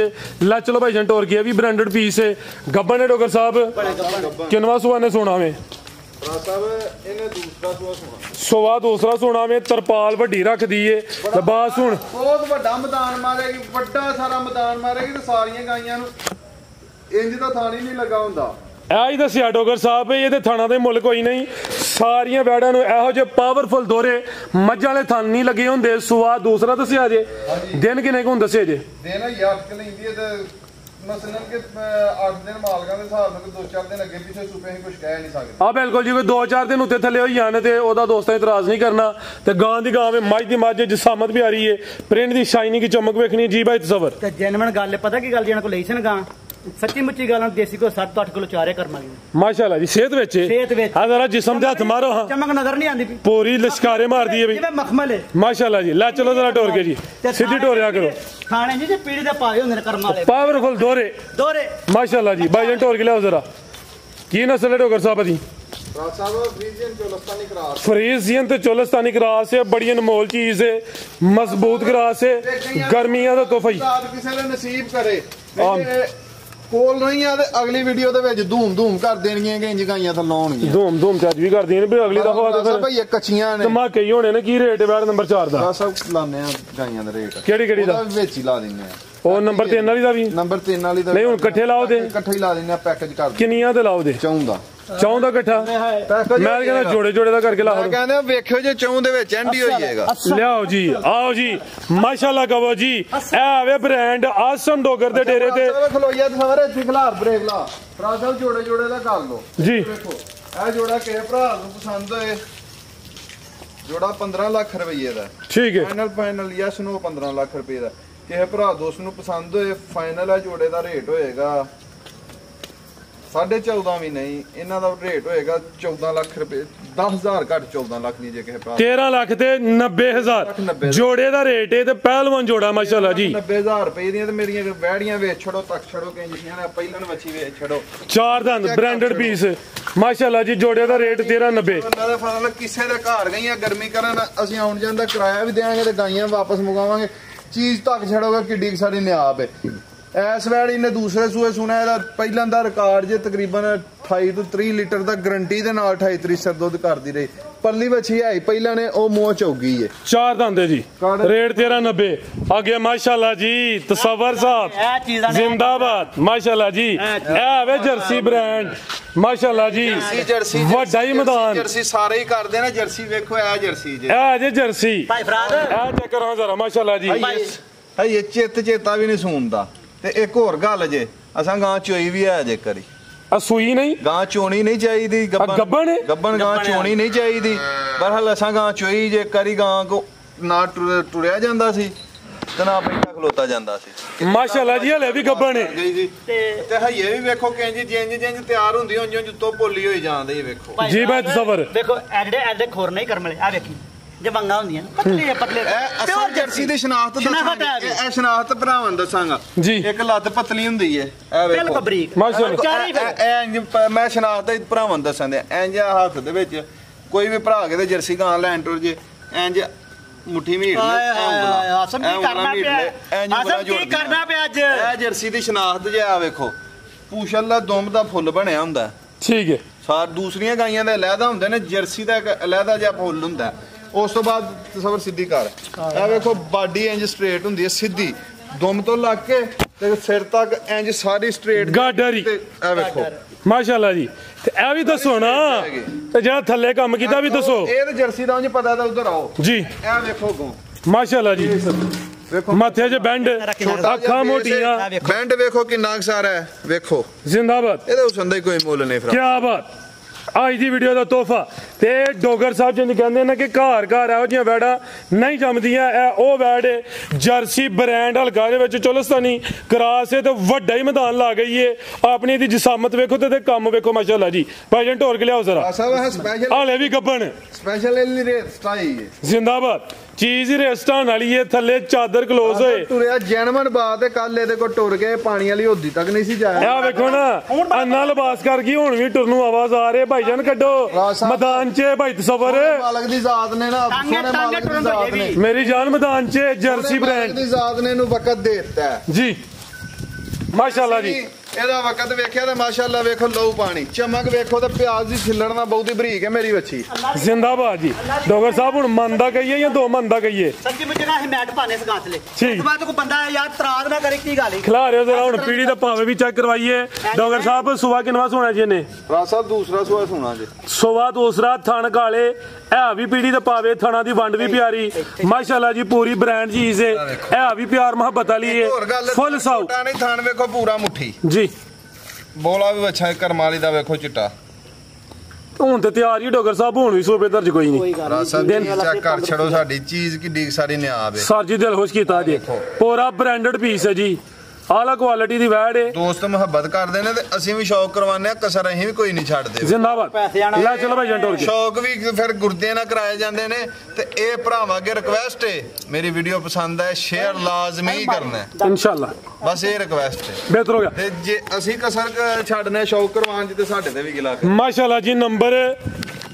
ला चलो भाई जन टोर के भी ब्रांडेड पीस है, गब्बन है डोगर साहब। किनवा सुआ ने सोना में? सुवा दूसरा सोना में, तरपाल वड्डी रख दी है, बात सुन बहुत बड़ा मैदान मारेगी, बड़ा सारा मैदान मारेगी तो सारियां गाइयां नूं इंज दा थान ही नहीं लगा हुंदा। ही दसिया डोगर साहब, ये थाना दे मुल कोई नहीं, सारियां बैड़ा नूं इहो जे पावरफुल दोहरे मज्जां वाले थान नहीं लगे हुंदे। सुवा दूसरा दसिया जे, दिन किन्ने हुण दसे जे? दिन 8 लैंदी है ते मसलन के 8 दिन मालकां दे हिसाब नाल 2-4 दिन अगे पीछे सुपे ही कुछ कह नहीं सकदे। हां बिल्कुल जी, कोई 2-4 दिन उत्ते थल्ले होई जाने ते ओदा दोस्तां इतराज नहीं करना ते गां दी गां में, मज दी मज, जिसामत भी आ रही है, प्रिंट दी शाइनिंग की चमक वेखनी जी भाई तसवर ते जेनवन गल पता की गल, जेना को लई सन गां सच्ची मुच्ची गल, देसी को 7-8 किलो चारे कर्म वाली माशाल्लाह जी। सेहत विच हां जरा जिस्म दे हथ मारो, हां चमक नजर नहीं आंदी, पूरी लश्कारे मार दी है भाई, मखमल है माशाल्लाह जी। ला चलो जरा टोर के जी, सीधी टोरिया करो। खाने जी पीढ़ी दे पाए हुंदे ने कर्म वाले, पावरफुल दोहरे माशाल्लाह जी। भाई जन टोर के लाओ जरा, की नस्ल है डोगर साहब जी? फ्रीजियन ते चोलस्तानी क्रॉस है, बड़ी अनमोल चीज है, मजबूत क्रॉस है, गर्मियां दा तोहफा किसी ने नसीब करे ਕੋਲ ਨਹੀਂ ਆ ਤੇ ਅਗਲੀ ਵੀਡੀਓ ਦੇ ਵਿੱਚ ਧੂਮ ਕਰ ਦੇਣੀਆਂ ਕਿ ਇੰਜ ਗਾਈਆਂ ਤਾਂ ਲਾਉਣਗੀਆਂ ਧੂਮ ਤੇ ਅੱਜ ਵੀ ਕਰਦੀਆਂ ਨੇ ਵੀ ਅਗਲੀ ਦਫਾ ਤੇ ਫਿਰ ਭਾਈ ਕੱਚੀਆਂ ਨੇ ਧਮਾਕੇ ਹੀ ਹੋਣੇ ਨੇ। ਕੀ ਰੇਟ ਹੈ ਵੈੜ ਨੰਬਰ 4 ਦਾ? ਸਭ ਲਾਣੇ ਆ ਗਾਈਆਂ ਦਾ ਰੇਟ ਕਿਹੜੀ ਦਾ ਵਿੱਚ ਹੀ ਲਾ ਦਿੰਦੇ ਆ। ਉਹ ਨੰਬਰ 3 ਵਾਲੀ ਦਾ ਵੀ? ਨੰਬਰ 3 ਵਾਲੀ ਦਾ ਨਹੀਂ ਹੁਣ ਇਕੱਠੇ ਲਾਓ ਦੇ, ਇਕੱਠੇ ਹੀ ਲਾ ਦਿੰਦੇ ਆ, ਪੈਕੇਜ ਕਰ ਕਿੰਨੀਆਂ ਤੇ ਲਾਓ ਦੇ? 14 ਦਾ ਇਕੱਠਾ ਮੈਂ ਕਹਿੰਦਾ ਜੋੜੇ ਦਾ ਕਰਕੇ ਲਾਓ। ਕਹਿੰਦੇ ਵੇਖਿਓ ਜੇ 14 ਦੇ ਵਿੱਚ ਐਂਡ ਹੀ ਹੋ ਜਾਏਗਾ। ਲਿਆਓ ਜੀ, ਆਓ ਜੀ, ਮਾਸ਼ਾਅੱਲਾ ਕਹੋ ਜੀ। ਇਹ ਵੇ ਬ੍ਰਾਂਡ ਆਸਮ ਡੋਗਰ ਦੇ ਡੇਰੇ ਤੇ ਖਲੋਈਆ ਤੇ ਸਾਰੇ ਇੱਥੇ ਖਲਾਰ ਬ੍ਰੇਕ ਲਾ ਭਰਾ ਸਾਹਿਬ ਜੋੜੇ ਦਾ ਕਰ ਲਓ ਜੀ। ਵੇਖੋ ਇਹ ਜੋੜਾ ਕਿਸੇ ਭਰਾ ਨੂੰ ਪਸੰਦ ਹੋਏ ਜੋੜਾ 15 ਲੱਖ ਰੁਪਏ ਦਾ ਠੀਕ ਹੈ ਫਾਈਨਲ ਯੈਸ ਨੋ 15 ਲੱਖ ਰੁਪਏ ਦਾ। ਕਿਸੇ ਭਰਾ ਦੋਸਤ ਨੂੰ ਪਸੰਦ ਹੋਏ ਫਾਈਨਲ ਹੈ ਜੋੜੇ ਦਾ ਰੇਟ ਹੋਏਗਾ 14.5 ਵੀ ਨਹੀਂ, ਇਹਨਾਂ ਦਾ ਰੇਟ ਹੋਏਗਾ 14 ਲੱਖ ਰੁਪਏ 10,000 ਘੱਟ 14 ਲੱਖ ਨਹੀਂ ਜੇ ਕਿਸੇ ਭਰਾ 13 ਲੱਖ ਤੇ 90,000 ਜੋੜੇ ਦਾ ਰੇਟ ਹੈ ਤੇ ਪਹਿਲਵਾਨ ਜੋੜਾ ਮਾਸ਼ਾਅੱਲਾ ਜੀ। 90,000 ਰੁਪਏ ਦੀਆਂ ਤੇ ਮੇਰੀਆਂ ਵੈੜੀਆਂ ਵੇਚ ਛੜੋ ਤੱਕ ਛੜੋ ਕਹਿੰਦੀਆਂ ਨੇ ਪਹਿਲਣ ਵੱਛੀ ਵੇਚ ਛੜੋ 4 ਦੰਦ ਬ੍ਰਾਂਡਡ ਪੀਸ ਮਾਸ਼ਾਅੱਲਾ ਜੀ। ਜੋੜੇ ਦਾ ਰੇਟ 13.90। ਫਸਲ ਕਿਸੇ ਦੇ ਘਰ ਗਈਆਂ ਗਰਮੀ ਕਰਨ ਅਸੀਂ ਆਉਣ ਜਾਣ ਦਾ ਕਿਰਾਇਆ ਵੀ ਦੇਵਾਂਗੇ ਤੇ ਗਾਈਆਂ ਵਾਪਸ ਮੰਗਾਵਾਂਗੇ। ਚੀਜ਼ ਤੱਕ ਛੜੋਗੇ ਕਿੱਡੀ ਸਾਡੀ ਨਿਆਬ ਹੈ। ਇਸ ਵੈੜੀ ਨੇ ਦੂਸਰੇ ਸੂਏ ਸੁਣਿਆ ਇਹਦਾ ਪਹਿਲਾਂ ਦਾ ਰਿਕਾਰਡ ਜੇ ਤਕਰੀਬਨ 28 ਤੋਂ 30 ਲੀਟਰ ਦਾ ਗਰੰਟੀ ਦੇ ਨਾਲ 28-30 ਦੁੱਧ ਕਰਦੀ ਰਹੀ। ਪਰਲੀ ਵੱਛੀ ਹੈ ਪਹਿਲਾਂ ਨੇ ਉਹ ਮੂੰਹ ਚੌਗੀ ਹੈ 4 ਦੰਦ ਜੀ ਰੇਟ 13.90। ਅੱਗੇ ਮਾਸ਼ਾਅੱਲਾ ਜੀ ਤਸਵਰ ਸਾਹਿਬ ਜ਼ਿੰਦਾਬਾਦ ਮਾਸ਼ਾਅੱਲਾ ਜੀ। ਇਹ ਵੇ ਜਰਸੀ ਬ੍ਰਾਂਡ ਮਾਸ਼ਾਅੱਲਾ ਜੀ ਵੱਡਾ ਹੀ ਮੈਦਾਨ ਜਰਸੀ ਸਾਰੇ ਹੀ ਕਰਦੇ ਨੇ। ਜਰਸੀ ਵੇਖੋ ਇਹ ਜਰਸੀ ਜੇ ਇਹ ਜੇ ਜਰਸੀ ਭਾਈ ਫਰਾਦ ਇਹ ਚੈੱਕ ਕਰੋ ਜ਼ਰਾ ਮਾਸ਼ਾਅੱਲਾ ਜੀ। ਇਹ ਚੇਤਾ ਵੀ ਨਹੀਂ ਸੁਣਦਾ। ਤੇ ਇੱਕ ਹੋਰ ਗੱਲ ਜੇ ਅਸਾਂ ਗਾਂ ਚੋਈ ਵੀ ਹੈ ਜੇ ਕਰੀ ਸੂਈ ਨਹੀਂ ਗਾਂ ਚੋਣੀ ਨਹੀਂ ਚਾਹੀਦੀ ਗੱਬਣ ਗਾਂ ਚੋਣੀ ਨਹੀਂ ਚਾਹੀਦੀ। ਬਰਹਾਲ ਅਸਾਂ ਗਾਂ ਚੋਈ ਜੇ ਕਰੀ ਗਾਂ ਕੋ ਨਾ ਟੁਰਿਆ ਜਾਂਦਾ ਸੀ ਤੇ ਨਾ ਬੈਠਾ ਖਲੋਤਾ ਜਾਂਦਾ ਸੀ ਮਾਸ਼ਾਅੱਲਾ ਜੀ। ਹਲੇ ਵੀ ਗੱਬਣ ਹੈ ਤੇ ਹਈਏ ਵੀ ਵੇਖੋ ਕਿੰਜ ਜਿੰਜ ਤਿਆਰ ਹੁੰਦੀ ਉਂਝ ਜੁੱਤੋਂ ਪੋਲੀ ਹੋਈ ਜਾਂਦੀ ਵੇਖੋ ਜੀ। ਮੈਂ ਤਸਵਰ ਵੇਖੋ ਐਡੇ ਖੋਰ ਨਹੀਂ ਕਰਮ ਵਾਲੇ ਆ ਵੇਖੀ ਜਮੰਗਾ ਹੁੰਦੀਆਂ ਪਤਲੇ ਪਿਓਰ ਜਰਸੀ ਦੀ ਸ਼ਨਾਖਤ ਇਹ ਸ਼ਨਾਖਤ ਭਰਾਵਾਂ ਦੱਸਾਂਗਾ ਜੀ। ਇੱਕ ਲੱਤ ਪਤਲੀ ਹੁੰਦੀ ਹੈ ਇਹ ਵੇਖੋ ਬਿਲਕੁਲ ਬਰੀਕ ਮਾਸ਼ਾਅੱਲਾ। ਮੈਂ ਸ਼ਨਾਖਤ ਭਰਾਵਾਂ ਦੱਸਾਂਦੇ ਇੰਜ ਹੱਥ ਦੇ ਵਿੱਚ ਕੋਈ ਵੀ ਭਰਾ ਕੇ ਤੇ ਜਰਸੀ ਗਾਂ ਲੈਣ ਟੁਰ ਜੇ ਇੰਜ ਮੁੱਠੀ ਮੀਟ ਕਰਨਾ ਪਿਆ ਅੱਜ ਇਹ ਜਰਸੀ ਦੀ ਸ਼ਨਾਖਤ ਜੇ ਆ ਵੇਖੋ ਪੂਛਲ ਦਾ ਦੁੰਬ ਦਾ ਫੁੱਲ ਬਣਿਆ ਹੁੰਦਾ ਠੀਕ ਹੈ। ਸਾਰ ਦੂਸਰੀਆਂ ਗਾਈਆਂ ਦੇ ਅਲੱਗਾ ਹੁੰਦੇ ਨੇ ਜਰਸੀ ਦਾ ਇੱਕ ਅਲੱਗਾ ਜਿਹਾ ਫੁੱਲ ਹੁੰਦਾ। ਉਸ ਤੋਂ ਬਾਅਦ ਤਸਵਰ ਸਿੱਧੀ ਕਰ ਇਹ ਵੇਖੋ ਬਾਡੀ ਇੰਜ ਸਟ੍ਰੇਟ ਹੁੰਦੀ ਹੈ ਸਿੱਧੀ ਦੁੰਬ ਤੋਂ ਲੱਗ ਕੇ ਤੇ ਸਿਰ ਤੱਕ ਇੰਜ ਸਾਰੀ ਸਟ੍ਰੇਟ ਗਾਡਰੀ ਇਹ ਵੇਖੋ ਮਾਸ਼ਾਅੱਲਾ ਜੀ। ਤੇ ਇਹ ਵੀ ਦੱਸੋ ਨਾ ਤੇ ਜਿਹੜਾ ਥੱਲੇ ਕੰਮ ਕੀਤਾ ਵੀ ਦੱਸੋ। ਇਹ ਤੇ ਜਰਸੀ ਦਾ ਉਂਝ ਪਤਾ ਤਾਂ ਉਧਰ ਆਓ ਜੀ। ਇਹ ਵੇਖੋ ਗੋ ਮਾਸ਼ਾਅੱਲਾ ਜੀ। ਵੇਖੋ ਮੱਥੇ 'ਚ ਬੈਂਡ ਅੱਖਾਂ ਮੋਟੀਆਂ ਬੈਂਡ ਵੇਖੋ ਕਿੰਨਾ ਸਾਰਾ ਹੈ ਵੇਖੋ ਜ਼ਿੰਦਾਬਾਦ। ਇਹਦੇ ਹੁਸਨ ਦਾ ਹੀ ਕੋਈ ਮੁੱਲ ਨਹੀਂ। ਕੀ ਬਾਤ। ਅੱਜ ਦੀ ਵੀਡੀਓ ਦਾ ਤੋਹਫਾ ਤੇ ਡੋਗਰ ਸਾਹਿਬ ਜਿੰਦ ਕਹਿੰਦੇ ਨੇ ਕਿ ਘਰ ਇਹੋ ਜਿਹੀਆਂ ਵੈੜਾਂ ਨਹੀਂ ਜੰਮਦੀਆਂ। ਇਹ ਉਹ ਵੈੜ ਜਰਸੀ ਬ੍ਰਾਂਡ ਹਲਕਾ ਦੇ ਵਿੱਚ ਚੁਲਸਤਾਨੀ ਕਰਾਸ ਤੇ ਵੱਡਾ ਹੀ ਮੈਦਾਨ ਲਾ ਗਈ ਏ। ਆਪਣੀ ਦੀ ਜਿਸਾਮਤ ਵੇਖੋ ਤੇ ਕੰਮ ਵੇਖੋ ਮਾਸ਼ਾਅੱਲਾ ਜੀ। ਭਾਈਜਾਨ ਢੋਰ ਕੇ ਲਿਆਓ ਜ਼ਰਾ। ਹਾਲੇ ਵੀ ਗੱਬਣ ਸਪੈਸ਼ਲ ਸਟਾਈ ਜ਼ਿੰਦਾਬਾਦ। ਚੀਜ਼ ਹੀ ਰੇਸਟਾਂ ਵਾਲੀ ਏ ਥੱਲੇ ਚਾਦਰ ਕਲੋਜ਼ ਹੋਏ ਟੁਰਿਆ ਜੈਨਮਨ ਬਾਤ ਤੇ ਕੱਲ ਇਹਦੇ ਕੋ ਟੁਰ ਗਏ ਪਾਣੀ ਵਾਲੀ ਹੋਦੀ ਤੱਕ ਨਹੀਂ ਸੀ ਜਾਇਆ। ਇਹ ਵੇਖੋ ਨਾ ਅੰਨਾ ਲਿਬਾਸ ਕਰ ਗਈ ਹੁਣ ਵੀ ਟੁਰਨ ਨੂੰ ਆਵਾਜ਼ ਆ ਰਹੀ। ਭਾਈਜਾਨ ਕੱਢੋ ਮੈਦਾਨ 'ਚ ਭਾਈ ਤਸਵਰ ਮਾਲਕ ਦੀ ਜ਼ਾਤ ਨੇ ਨਾ ਮਾਲਕ ਦੀ ਜ਼ਾਤ ਨੇ ਮੇਰੀ ਜਾਨ ਮੈਦਾਨ 'ਚ ਜਰਸੀ ਬ੍ਰਾਂਡ ਦੀ ਜ਼ਾਤ ਨੇ ਇਹਨੂੰ ਵਕਤ ਦੇ ਦਿੱਤਾ ਜੀ ਮਾਸ਼ਾਅੱਲਾ ਜੀ। ਇਹਦਾ ਵਕਤ ਵੇਖਿਆ ਤੇ ਮਾਸ਼ਾਅੱਲਾ ਵੇਖੋ ਲਹੂ ਪਾਣੀ ਚਮਕ ਵੇਖੋ ਤੇ ਪਿਆਜ਼ ਦੀ ਛਿੱਲੜਨਾ ਬਹੁਤੀ ਬਰੀਕ ਹੈ ਮੇਰੀ ਵੱਛੀ ਜ਼ਿੰਦਾਬਾਦ ਜੀ। ਡੋਗਰ ਸਾਹਿਬ ਹੁਣ ਮੰਨਦਾ ਕਹੀਏ ਜਾਂ 2 ਮੰਨਦਾ ਕਹੀਏ? ਸੱਚੀ ਮੁੱਚੀ ਨਾ ਮੈਟ ਪਾਣੇ ਇਸ ਗਾਂਸਲੇ ਠੀਕ। ਇਸ ਬਾਅਦ ਕੋਈ ਬੰਦਾ ਯਾਰ ਤਰਾਦ ਨਾ ਕਰੇ ਕੀ ਗੱਲ ਖਿਲਾ ਰਹੇ ਜ਼ਰਾ ਹੁਣ ਪੀੜੀ ਦਾ ਭਾਵੇਂ ਵੀ ਚੈੱਕ ਕਰਵਾਈਏ। ਡੋਗਰ ਸਾਹਿਬ ਸੁਬਾ ਕਿੰਨਾ ਸੋਣਾ ਜੀ ਨੇ? ਰਾਜ ਸਾਹਿਬ ਦੂਸਰਾ ਸੁਆ ਸੁਣਾ ਜੀ। ਸੁਬਾ ਦੂਸਰਾ ਥਣ ਕਾਲੇ ਇਹ ਵੀ ਪੀੜੀ ਦਾ ਪਾਵੇ ਥਣਾ ਦੀ ਵੰਡ ਵੀ ਪਿਆਰੀ ਮਾਸ਼ਾਅੱਲਾ ਜੀ। ਪੂਰੀ ਬ੍ਰਾਂਡ ਚੀਜ਼ ਹੈ ਇਹ ਵੀ ਪਿਆਰ ਮੁਹੱਬਤ ਵਾਲੀ ਹੈ ਫੁੱਲ ਸਾਊ ਨਹੀਂ ਥਣ ਵੇਖੋ ਪੂਰਾ ਮੁੱਠੀ ਜੀ। ਬੋਲਾ ਵੀ ਅੱਛਾ ਕਰਮਾਲੀ ਦਾ ਵੇਖੋ ਚਿੱਟਾ ਹੁਣ ਤੇ ਤਿਆਰ ਹੀ ਡੋਗਰ ਸਾਹਿਬ ਹੁਣ ਵੀ ਸੂਬੇ ਦਰਜ ਕੋਈ ਨਹੀਂ। ਦਿਨ ਚੈੱਕ ਕਰ ਛੜੋ ਸਾਡੀ ਚੀਜ਼ ਕਿੱਡੀ ਸਾਰੀ ਨਿਆਬ ਹੈ। ਸਰ ਜੀ ਦਿਲ ਖੁਸ਼ ਕੀਤਾ ਜੀ। ਪੂਰਾ ਬ੍ਰਾਂਡਡ ਪੀਸ ਹੈ ਜੀ। ਆਲਾ ਕੁਆਲਿਟੀ ਦੀ ਵੈੜ ਹੈ। ਦੋਸਤ ਮੁਹੱਬਤ ਕਰਦੇ ਨੇ ਤੇ ਅਸੀਂ ਵੀ ਸ਼ੌਕ ਕਰਵਾਉਂਦੇ ਆ ਕਸਰ ਅਸੀਂ ਵੀ ਕੋਈ ਨਹੀਂ ਛੱਡਦੇ। ਜ਼ਿੰਦਾਬਾਦ। ਲੈ ਚਲੋ ਭਾਈ ਜੰਟੋਰ ਕੇ ਸ਼ੌਕ ਵੀ ਫਿਰ ਗੁਰਦੇ ਨਾਲ ਕਰਾਏ ਜਾਂਦੇ ਨੇ ਤੇ ਇਹ ਭਰਾਵਾਂ ਅੱਗੇ ਰਿਕਵੈਸਟ ਹੈ ਮੇਰੀ ਵੀਡੀਓ ਪਸੰਦ ਹੈ ਸ਼ੇਅਰ ਲਾਜ਼ਮੀ ਕਰਨਾ ਹੈ ਇਨਸ਼ਾਅੱਲਾ। ਬਸ ਇਹ ਰਿਕਵੈਸਟ ਹੈ ਬਿਹਤਰ ਹੋ ਗਿਆ। ਤੇ ਜੇ ਅਸੀਂ ਕਸਰ ਛੱਡਨੇ ਸ਼ੌਕ ਕਰਵਾਉਣ ਚ ਤੇ ਸਾਡੇ ਤੇ ਵੀ ਗਿਲਾ ਕਰ ਮਾਸ਼ਾਅੱਲਾ ਜੀ। ਨੰਬਰ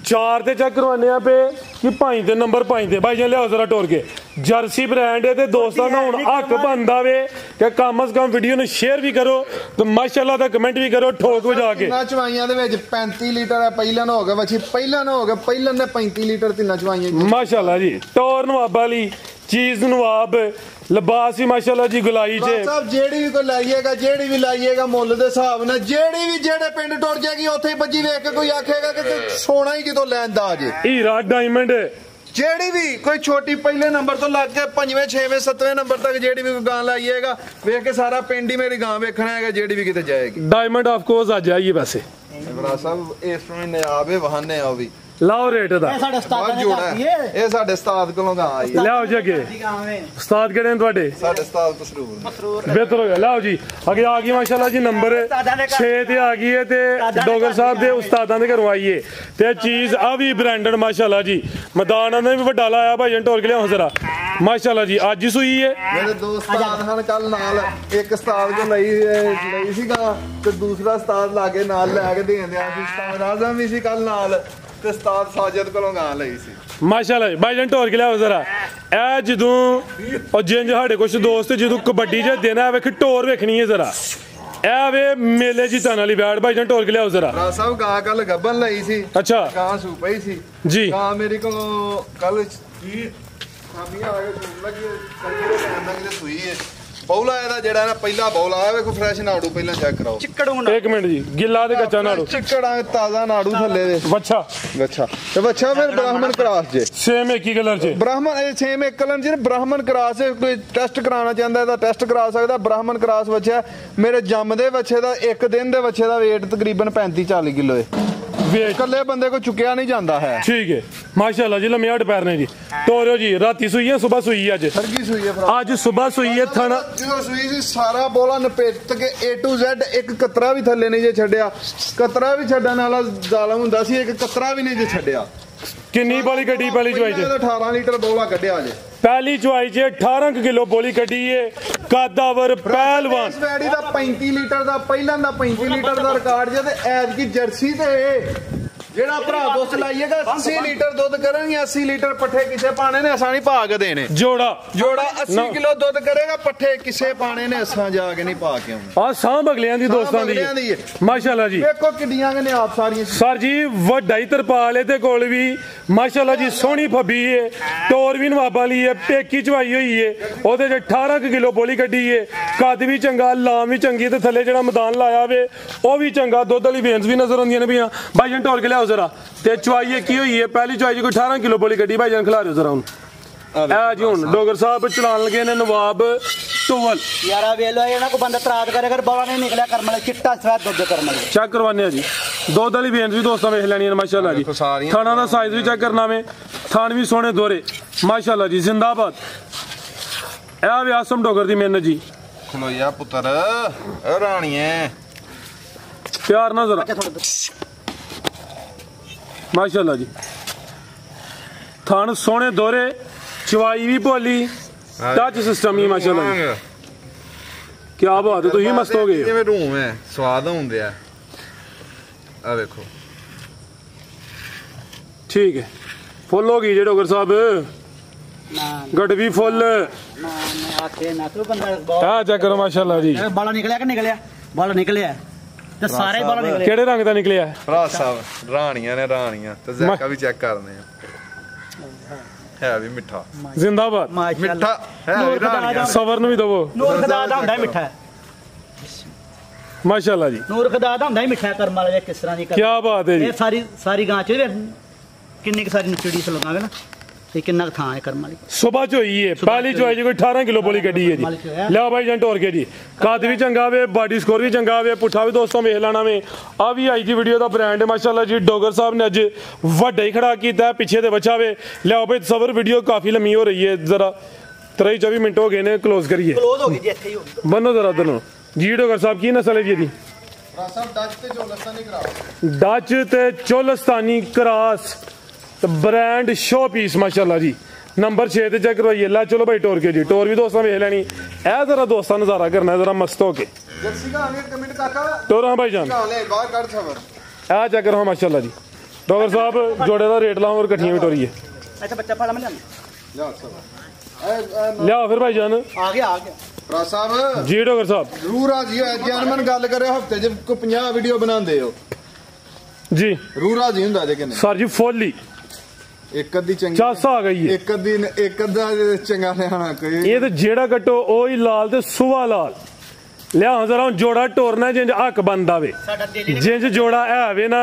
4 ਤੇ ਚੈੱਕ ਕਰਵਾਨੇ ਆ ਪੇ ਕਿ 5 ਤੇ ਨੰਬਰ 5 ਤੇ ਭਾਈ ਜੀ ਲਿਆਓ ਜ਼ਰਾ ਟੋਰ ਕੇ ਜਰਸੀ ਬ੍ਰਾਂਡ ਹੈ ਤੇ ਦੋਸਤਾਂ ਨੂੰ ਹੁਣ ਹੱਕ ਬਣਦਾ ਵੇ ਕਿ ਕਮ ਸੇ ਕਮ ਵੀਡੀਓ ਨੂੰ ਸ਼ੇਅਰ ਵੀ ਕਰੋ ਤੇ ਮਾਸ਼ਾਅੱਲਾ ਦਾ ਕਮੈਂਟ ਵੀ ਕਰੋ ਠੋਕ ਵਜਾ ਕੇ। ਤਿੰਨਾਂ ਚਵਾਈਆਂ ਦੇ ਵਿੱਚ 35 ਲੀਟਰ ਹੈ, ਪਹਿਲਾਂ ਨਾ ਹੋ ਗਿਆ ਬੱਚੀ, ਪਹਿਲਾਂ ਨਾ ਹੋ ਗਿਆ, ਪਹਿਲਾਂ ਨੇ 35 ਲੀਟਰ ਤਿੰਨਾਂ ਚਵਾਈਆਂ ਮਾਸ਼ਾਅੱਲਾ ਜੀ। ਟੌਰ ਨਵਾਬ ਵਾਲੀ ਚੀਜ਼ ਨਵਾਬ ਲਿਬਾਸ ਵੀ ਮਾਸ਼ਾਅੱਲਾ ਜੀ ਗੁਲਾਈ ਚ ਸਾਹਿਬ ਜਿਹੜੀ ਵੀ ਕੋਈ ਲਾਈਏਗਾ, ਜਿਹੜੀ ਵੀ ਲਾਈਏਗਾ ਮੁੱਲ ਦੇ ਹਿਸਾਬ ਨਾਲ, ਜਿਹੜੀ ਵੀ ਜਿਹੜੇ ਪਿੰਡ ਟੁੱਟ ਜਾਏਗੀ ਉੱਥੇ ਹੀ ਬੱਜੀ ਵੇਖ ਕੇ ਕੋਈ ਆਖੇਗਾ ਕਿ ਸੋਨਾ ਹੀ ਕਿਤੋਂ ਲੈਂਦਾ ਜੇ। ਹੀਰਾ ਡਾਇਮੰਡ ਜਿਹੜੀ ਵੀ ਕੋਈ ਛੋਟੀ ਪਹਿਲੇ ਨੰਬਰ ਤੋਂ ਲੱਗ ਕੇ 5ਵੇਂ 6ਵੇਂ 7ਵੇਂ ਨੰਬਰ ਤੱਕ ਜਿਹੜੀ ਵੀ ਕੋਈ ਗਾਂ ਲਾਈਏਗਾ ਵੇਖ ਕੇ ਸਾਰਾ ਪਿੰਡ ਹੀ ਮੇਰੀ ਗਾਂ ਵੇਖਣਾ ਹੈਗਾ, ਜਿਹੜੀ ਵੀ ਕਿਤੇ ਜਾਏਗੀ। ਡਾਇਮੰਡ ਆਫ ਕੋਰਸ ਅੱਜ ਆਈਏ ਵੈਸੇ ਬਰਾ ਸਾਹਿਬ ਇਸ ਮਹੀਨੇ ਆਵੇ ਵਹਾਨੇ ਆ ਵੀ ਲਾਓ ਰੇਟ ਦਾ ਇਹ ਸਾਡੇ ਉਸਤਾਦ ਨੇ ਕਰਦੀ ਏ। ਇਹ ਸਾਡੇ ਉਸਤਾਦ ਕੋਲੋਂ ਗਾਂ ਆਈ ਹੈ। ਲਿਆਓ ਜੀ ਅੱਗੇ ਉਸਤਾਦ ਕਿਹੜੇ ਨੇ ਤੁਹਾਡੇ? ਸਾਡੇ ਉਸਤਾਦ ਮਸਰੂਰ ਬਿਹਤਰ ਹੋ ਗਿਆ। ਲਿਆਓ ਜੀ ਅੱਗੇ ਆ ਗਈ ਮਾਸ਼ਾਅੱਲਾ ਜੀ ਨੰਬਰ 6 ਤੇ ਆ ਗਈ ਹੈ ਤੇ ਡੋਗਰ ਸਾਹਿਬ ਦੇ ਉਸਤਾਦਾਂ ਦੇ ਘਰੋਂ ਆਈਏ ਤੇ ਚੀਜ਼ ਆ ਵੀ ਬ੍ਰਾਂਡਡ ਮਾਸ਼ਾਅੱਲਾ ਜੀ। ਮੈਦਾਨ ਨੇ ਵੀ ਵੱਡਾ ਲਾਇਆ ਭਾਈ ਢੋਲ ਕੇ ਲਿਆਓ ਜ਼ਰਾ ਮਾਸ਼ਾਅੱਲਾ ਜੀ। ਅੱਜ ਹੀ ਸੂਈ ਹੈ। ਮੇਰੇ ਦੋ ਉਸਤਾਦ ਹਨ ਕੱਲ ਨਾਲ, ਇੱਕ ਉਸਤਾਦ ਕੋ ਲਈ ਸੀਗਾ ਤੇ ਦੂਸਰਾ ਉਸਤਾਦ ਲਾਗੇ ਨਾਲ ਲੈ ਕੇ ਦੇਣ ਦਿਆ ਸੀ। ਉਸਤਾਦ ਆਜ਼ਮ ਵੀ ਸੀ ਕੱਲ ਨਾਲ ਤੇ ਉਸਤਾਦ ਸਾਜਦ ਕੋਲੋਂ ਗਾਂ ਲਈ ਸੀ ਮਾਸ਼ਾਅੱਲਾ ਭਾਈ ਜਾਨ ਢੋਲ ਕੇ ਲਿਆਓ ਜ਼ਰਾ। ਇਹ ਜਦੋਂ ਉਹ ਜਿੰਜ ਸਾਡੇ ਕੁਛ ਦੋਸਤ ਜਦੋਂ ਕਬੱਡੀ ਜੇ ਦੇਣਾ ਵੇਖ ਢੋਰ ਵੇਖਣੀ ਹੈ ਜ਼ਰਾ। ਇਹ ਵੇ ਮੇਲੇ ਜਿੱਤਣ ਵਾਲੀ ਬੈਠ ਭਾਈ ਜਾਨ ਢੋਲ ਕੇ ਲਿਆਓ ਜ਼ਰਾ। ਰਾਜ ਸਾਹਿਬ ਗਾਂ ਕੱਲ ਗੱਬਨ ਲਈ ਸੀ। ਅੱਛਾ ਗਾਂ ਸੂਪਈ ਸੀ ਜੀ। ਗਾਂ ਮੇਰੇ ਕੋਲੋਂ ਕੱਲ ਸਾਮੀਆਂ ਆ ਕੇ ਸੂਪ ਲੱਗੀ ਕੰਗੇ ਦੇ ਟਾਈਮ ਦਾ ਕਿਤੇ ਸੂਈ ਹੈ। ਬੌਲਾ ਇਹਦਾ ਜਿਹੜਾ ਨਾ ਪਹਿਲਾ ਬੌਲਾ ਆ ਵੇਖੋ ਫਰੈਸ਼ ਨਾੜੂ ਪਹਿਲਾਂ ਚੈੱਕ ਕਰਾਓ। ਚਿੱਕੜ ਹੁੰਦਾ ਇੱਕ ਮਿੰਟ ਜੀ ਗਿੱਲਾ ਤੇ ਕੱਚਾ ਨਾੜੂ ਚਿੱਕੜਾਂ ਤਾਜ਼ਾ ਨਾੜੂ ਥੱਲੇ ਦੇ ਵੱਛਾ ਤੇ ਵੱਛਾ ਫਿਰ ਬ੍ਰਾਹਮਣ ਕਰਾਸ ਜੇ ਸੇਮ ਇੱਕ ਹੀ ਕਲਰ ਚ ਬ੍ਰਾਹਮਣ ਇਹ ਸੇਮ ਇੱਕ ਕਲਰ ਜੇ ਬ੍ਰਾਹਮਣ ਕਰਾਸ ਕੋਈ ਟੈਸਟ ਕਰਾਉਣਾ ਚਾਹੁੰਦਾ ਇਹਦਾ ਟੈਸਟ ਕਰਾ ਸਕਦਾ। ਬ੍ਰਾਹਮਣ ਕਰਾਸ ਵੱਛਾ ਮੇਰੇ ਜੰਮਦੇ ਵੱਛੇ ਦਾ ਇੱਕ ਦਿਨ ਦੇ ਵੱਛੇ ਦਾ weight ਤਕਰੀਬਨ 35-40 ਕਿਲੋ ਹੈ। ਇਕੱਲੇ ਬੰਦੇ ਕੋ ਚੁੱਕਿਆ ਨਹੀਂ ਜਾਂਦਾ ਹੈ। ਠੀਕ ਹੈ ਮਾਸ਼ਾਅੱਲਾ ਜੀ। ਲੰਮੇ ਹੱਡ ਪੈਰ ਨੇ ਜੀ। ਤੋਰਿਓ ਜੀ ਰਾਤੀ ਸੂਈ ਹੈ ਸਵੇਰ ਸੂਈ ਹੈ ਅੱਜ ਸਰਗੀ ਸੂਈ ਹੈ ਅੱਜ ਸਵੇਰ ਸੂਈ ਹੈ। ਥਣਾ ਜਦੋਂ ਸੂਈ ਸੀ ਸਾਰਾ ਬੋਲਾ ਨਪੇਟ ਕੇ A to Z ਇੱਕ ਕਤਰਾ ਵੀ ਥੱਲੇ ਨਹੀਂ ਜੇ ਛੱਡਿਆ। ਕਤਰਾ ਵੀ ਛੱਡਣ ਵਾਲਾ ਜ਼ਾਲਮ ਹੁੰਦਾ ਸੀ, ਇੱਕ ਕਤਰਾ ਵੀ ਨਹੀਂ ਜੇ ਛੱਡਿਆ। ਕਿੰਨੀ ਬੋਲੀ ਕੱਢੀ ਪਹਿਲੀ ਚੁਆਈ ਚ? 18 ਲੀਟਰ ਬੋਲਾ ਕੱਢਿਆ ਜੇ ਪਹਿਲੀ ਚੁਆਈ ਚ 18 ਕਿਲੋ ਬੋਲੀ ਕੱਢੀ ਏ। ਕਾਦਾਵਰ ਪਹਿਲਵਾਨ ਇਸ ਵੈੜੀ ਦਾ 35 ਲੀਟਰ ਦਾ ਪਹਿਲਾਂ ਦਾ 35 ਲੀਟਰ ਦਾ ਰਿਕਾਰਡ ਜੇ ਤੇ ਐਤ ਕੀ ਜਰਸੀ ਤੇ ਜਿਹੜਾ ਭਰਾ ਦੋਸਤ ਲਾਈਏਗਾ 80 ਲੀਟਰ ਦੁੱਧ ਕਰਨਗੇ। 80 ਲੀਟਰ ਪੱਠੇ ਕਿਸੇ ਪਾਣੇ ਨੇ ਅਸਾਂ ਨਹੀਂ ਪਾ ਕੇ ਦੇਣੇ। ਜੋੜਾ 80 ਕਿਲੋ ਦੁੱਧ ਕਰੇਗਾ ਪੱਠੇ ਕਿਸੇ ਪਾਣੇ ਨੇ ਅਸਾਂ ਜਾ ਕੇ ਨਹੀਂ ਪਾ ਕੇ ਆਉਣੇ। ਆ ਸਾਂਭ ਅਗਲਿਆਂ ਦੀ ਦੋਸਤਾਂ ਦੀ ਮਾਸ਼ਾਅੱਲਾ ਜੀ। ਵੇਖੋ ਕਿੱਡੀਆਂ ਨੇ ਆਪ ਸਾਰੀਆਂ ਸਰ ਜੀ ਵੱਡਾ ਹੀ ਤਰਪਾਲ ਇਹਦੇ ਕੋਲ ਵੀ ਮਾਸ਼ਾਅੱਲਾ ਜੀ। ਸੋਹਣੀ ਫੱਬੀ ਏ ਟੋਰ ਵੀ ਨਵਾਬਾਂ ਲਈ ਏ ਪੇਕੀ ਚਵਾਈ ਹੋਈ ਏ। ਉਹਦੇ ਚ 18 ਕਿਲੋ ਬੋਲੀ ਕੱਢੀ ਏ। ਕੱਦ ਵੀ ਚੰਗਾ ਲਾਮ ਵੀ ਚੰਗੀ ਤੇ ਥੱਲੇ ਜਿਹੜਾ ਮੈਦਾਨ ਲਾਇਆ ਵੇ ਉਹ ਵੀ ਚੰਗਾ। ਦੁੱਧ ਵਾਲੀ ਵੇਨਸ ਵੀ ਨਜ਼ਰ ਆਉਂਦੀਆਂ ਨੇ ਪਈਆਂ। ਭਾਈ ਜਾਨ ਢੋਲ ਕੇ ਲਿਆਓ ਜ਼ਰਾ। ਤੇ ਚੁਆਈ ਕੀ ਹੋਈ ਹੈ? ਪਹਿਲੀ ਚੁਆਈ ਕੋਈ 18 ਕਿਲੋ ਬੋਲੀ ਕੱਢੀ। ਭਾਈ ਜਾਨ ਖਿਲਾ ਦਿਓ ਜ਼ਰਾ ਹੁਣ। ਇਹ ਜੀ ਹੁਣ ਡੋਗਰ ਸਾਹਿਬ ਚਲਾਣ ਲੱਗੇ ਨੇ ਨਵਾਬ ਟੋਵਲ। ਯਾਰਾ ਵੇਲੋ ਇਹਨਾਂ ਕੋ ਬੰਦਾ ਤਰਾਦ ਕਰੇ ਅਗਰ ਬੋਲਾ ਨਹੀਂ ਨਿਕਲਿਆ ਕਰਮ ਵਾਲਾ ਚਿੱਟਾ ਸਵਾਦ ਦੁੱਧ ਕਰਮ ਵਾਲਾ ਚੈੱਕ ਕਰਵਾਨੇ ਆ ਜੀ। ਦੁੱਧ ਵਾਲੀ ਵੇਨਸ ਵੀ ਦੋਸਤਾਂ ਵੇਖ ਲੈਣੀ ਹੈ ਮਾਸ਼ਾਅੱਲਾ ਜੀ। ਥਾਣਾ ਦਾ ਸਾਈਜ਼ ਵੀ ਚੈੱਕ ਕਰਨਾ ਵੇ। ਥਾਣ ਵੀ ਸੋਹਣੇ ਦੋਰੇ ਮਾਸ਼ਾਅੱਲਾ ਜੀ। ਜ਼ਿੰਦਾਬਾਦ। ਇਹ ਵੀ ਆਸਮ ਡੋਗਰ ਦੀ ਮਿਹਨਤ ਜੀ। ਖਲੋਇਆ ਪੁੱਤਰ ਰਾਣੀਏ ਪਿਆਰ ਨਾਲ ਜ਼ਰਾ ਮਾਸ਼ਾਅੱਲਾ ਜੀ। ਥਣ ਸੋਹਣੇ ਦੋਰੇ ਚਵਾਈ ਵੀ ਭੋਲੀ ਟੱਚ ਸਿਸਟਮ ਹੀ ਮਾਸ਼ਾਅੱਲਾ ਜੀ। ਕੀ ਬਾਤ ਹੈ। ਤੁਸੀਂ ਮਸਤ ਹੋ ਗਏ ਜਿਵੇਂ ਰੂਮ ਹੈ ਸਵਾਦ ਹੁੰਦੇ ਆ। ਆ ਵੇਖੋ ਠੀਕ ਹੈ। ਫੁੱਲ ਹੋ ਗਈ ਜੇ ਡੋਗਰ ਸਾਹਿਬ ਗੱਡ ਵੀ ਫੁੱਲ। ਨਾ ਆਖੇ ਨਾ ਤੂੰ ਬੰਦਾ ਆ ਚੈੱਕ ਕਰੋ ਮਾਸ਼ਾਅੱਲਾ ਜੀ। ਬਾਲਾ ਨਿਕਲਿਆ ਕਿ ਨਿਕਲਿਆ? ਬਾਲਾ ਨਿਕਲਿਆ ਤੇ ਸਾਰੇ ਬਾਲਾ ਨਿਕਲੇ। ਕਿਹੜੇ ਰੰਗ ਦਾ ਨਿਕਲਿਆ? ਭਰਾ ਸਾਹਿਬ ਰਾਣੀਆਂ ਨੇ ਰਾਣੀਆਂ ਤੇ ਜ਼ੈਕਾ ਵੀ ਚੈੱਕ ਕਰਨੇ ਆ। ਹੈ ਵੀ ਮਿੱਠਾ ਜ਼ਿੰਦਾਬਾਦ। ਮਿੱਠਾ ਹੈ ਸਬਰ ਨੂੰ ਵੀ ਦਵੋ। ਨੂਰ ਖੁਦਾ ਦਾ ਹੁੰਦਾ ਮਿੱਠਾ ਮਾਸ਼ਾਅੱਲਾ ਜੀ। ਨੂਰ ਖੁਦਾ ਦਾ ਹੁੰਦਾ ਮਿੱਠਾ ਕਰਮ ਵਾਲਾ ਕਿਸ ਤਰ੍ਹਾਂ ਦੀ ਕੀ ਬਾਤ ਹੈ ਜੀ। ਇਹ ਸਾਰੀ ਗਾਂ ਚ ਕਿੰਨੀ ਕੁ ਸਾਰੀ ਨਚੜੀ ਲਗਾਵੇ ਨਾ ਤੇ ਕਿੰਨਾ ਕੁ ਥਾਂ ਹੈ ਕਰਮ ਵਾਲੀ। ਸੁਬਹ ਚ ਹੋਈ ਹੈ ਪਹਿਲੀ ਚੁਆਈ ਜੀ ਕੋਈ 18 ਕਿਲੋ ਬੋਲੀ ਕੱਢੀ ਹੈ ਜੀ। ਲਿਆ ਭਾਈ ਜਾਨ ਟੋਰ ਕੇ ਜੀ। ਕੱਦ ਵੀ ਚੰਗਾ ਵੇ ਬਾਡੀ ਸਕੋਰ ਵੀ ਚੰਗਾ ਵੇ ਪੁੱਠਾ ਵੀ ਦੋਸਤੋਂ ਵੇਖ ਲੈਣਾ ਵੇ। ਆ ਵੀ ਆਈ ਜੀ ਵੀਡੀਓ ਦਾ ਬ੍ਰਾਂਡ ਹੈ ਮਾਸ਼ਾਅੱਲਾ ਜੀ। ਡੋਗਰ ਸਾਹਿਬ ਨੇ ਅੱਜ ਵੱਡਾ ਹੀ ਖੜਾ ਕੀਤਾ ਪਿੱਛੇ ਤੇ ਬੱਚਾ ਵੇ। ਲਿਆਓ ਭਾਈ ਸਬਰ ਵੀਡੀਓ ਕਾਫੀ ਲੰਮੀ ਹੋ ਰਹੀ ਹੈ ਜ਼ਰਾ 23-24 ਮਿੰਟ ਹੋ ਗਏ ਨੇ। ਕਲੋਜ਼ ਕਰੀਏ। ਕਲੋਜ਼ ਹੋ ਗਈ ਜੀ ਇੱਥੇ ਹੀ ਹੋ ਗਈ। ਬੰਨੋ ਜ਼ਰਾ ਦੋਨੋਂ ਜੀ। ਡੋਗਰ ਸਾਹਿਬ ਕੀ ਨਸਲ ਹੈ ਜੀ ਇਹਦੀ? ਡੱਚ ਤੇ ਚੋਲਸਤਾਨੀ ਕਰਾਸ ਤੇ ਬ੍ਰਾਂਡ ਸ਼ੋ ਪੀਸ ਮਾਸ਼ਾਅੱਲਾ ਜੀ। ਨੰਬਰ 6 ਤੇ ਚੈੱਕ ਕਰਵਾਈਏ। ਲੈ ਚਲੋ ਭਾਈ ਟੋਰ ਕੇ ਜੀ। ਟੋਰ ਵੀ ਦੋਸਤਾਂ ਵੇਖ ਲੈਣੀ। ਇਹ ਜ਼ਰਾ ਦੋਸਤਾਂ ਨਜ਼ਾਰਾ ਕਰਨਾ ਜ਼ਰਾ ਮਸਤ ਹੋ ਕੇ। ਟੋਰਾਂ ਭਾਈ ਜਾਨ ਆ ਚੈੱਕ ਕਰੋ ਮਾਸ਼ਾਅੱਲਾ ਜੀ। ਡੋਗਰ ਸਾਹਿਬ ਜੋੜੇ ਦਾ ਰੇਟ ਲਾਓ ਔਰ ਇਕੱਠੀਆਂ ਵੀ ਟੋਰੀਏ। ਅੱਛਾ ਬੱਚਾ ਫਾਲਾ ਮੈਂ ਲਿਆ ਲਿਆਓ ਫਿਰ ਭਾਈ ਜਾਨ ਆ ਗਿਆ ਭਰਾ ਸਾਹਿਬ ਜੀ ਡਾਕਟਰ ਸਾਹਿਬ ਰੂਹ ਰਾਜੀ ਹੋਇਆ ਜਨਮਨ ਗੱਲ ਕਰਿਓ ਹਫਤੇ 'ਚ ਕੋਈ 50 ਵੀਡੀਓ ਬਣਾਉਂਦੇ ਹੋ ਜੀ ਰੂਹ ਰਾਜੀ ਹੁੰਦਾ ਜੇ ਕਿਨੇ ਸਰ ਜੀ ਫੁੱਲੀ ਇੱਕ ਅੱਧੀ ਚੰਗੀ ਚੱਸ ਆ ਗਈ ਹੈ ਇੱਕ ਅੱਧਾ ਚੰਗਾ ਲਿਆਣਾ ਕੋਈ ਇਹ ਤੇ ਜਿਹੜਾ ਕੱਟੋ ਉਹ ਹੀ ਲਾਲ ਤੇ ਸੁਆ ਲਾਲ ਲਿਆ ਜ਼ਰਾ ਹੁਣ ਜੋੜਾ ਟੋਰਨਾ ਜਿੰਜ ਹੱਕ ਬੰਦਾ ਵੇ ਸਾਡਾ ਦਿਲ ਜਿੰਜ ਜੋੜਾ ਹੈ ਵੇ ਨਾ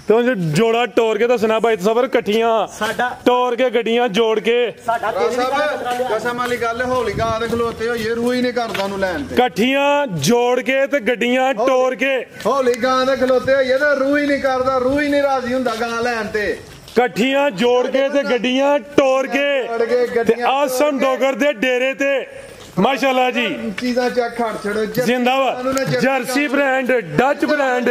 ਤੇ ਉਹ ਜੋੜਾ ਟੋਰ ਕੇ ਦੱਸਣਾ ਬਾਈ ਸਬਰ ਇਕੱਠੀਆਂ ਸਾਡਾ ਟੋਰ ਕੇ ਗੱਡੀਆਂ ਜੋੜ ਕੇ ਸਾਡਾ ਭਰਾ ਦਿਲ ਸਾਹਿਬ ਕਸਮ ਵਾਲੀ ਗੱਲ ਹੋਲੀ ਗਾਂ ਦੇ ਖਲੋਤੇ ਹੋਈਏ ਰੂਹ ਹੀ ਨਹੀਂ ਕਰਦਾ ਨੂੰ ਲੈਣ ਤੇ ਇਕੱਠੀਆਂ ਜੋੜ ਕੇ ਤੇ ਗੱਡੀਆਂ ਟੋਰ ਕੇ ਹੋਲੀ ਗਾਂ ਦੇ ਖਲੋਤੇ ਹੋਈਏ ਤੇ ਰੂਹ ਹੀ ਨਹੀਂ ਕਰਦਾ ਰੂਹ ਹੀ ਨਹੀਂ ਰਾਜੀ ਹੁੰਦਾ ਗਾਂ ਲੈਣ ਤੇ ਇਕੱਠੀਆਂ ਜੋੜ ਕੇ ਤੇ ਗੱਡੀਆਂ ਟੋਰ ਕੇ ਤੇ ਆਸਮ ਡੋਗਰ ਦੇ ਡੇਰੇ ਤੇ ਮਾਸ਼ਾਅੱਲਾ ਜੀ ਚੀਜ਼ਾਂ ਚੱਕ ਖੜ ਛੜੋ ਜ਼ਿੰਦਾਬਾਦ ਜਰਸੀ ਬ੍ਰਾਂਡ ਡੱਚ ਬ੍ਰਾਂਡ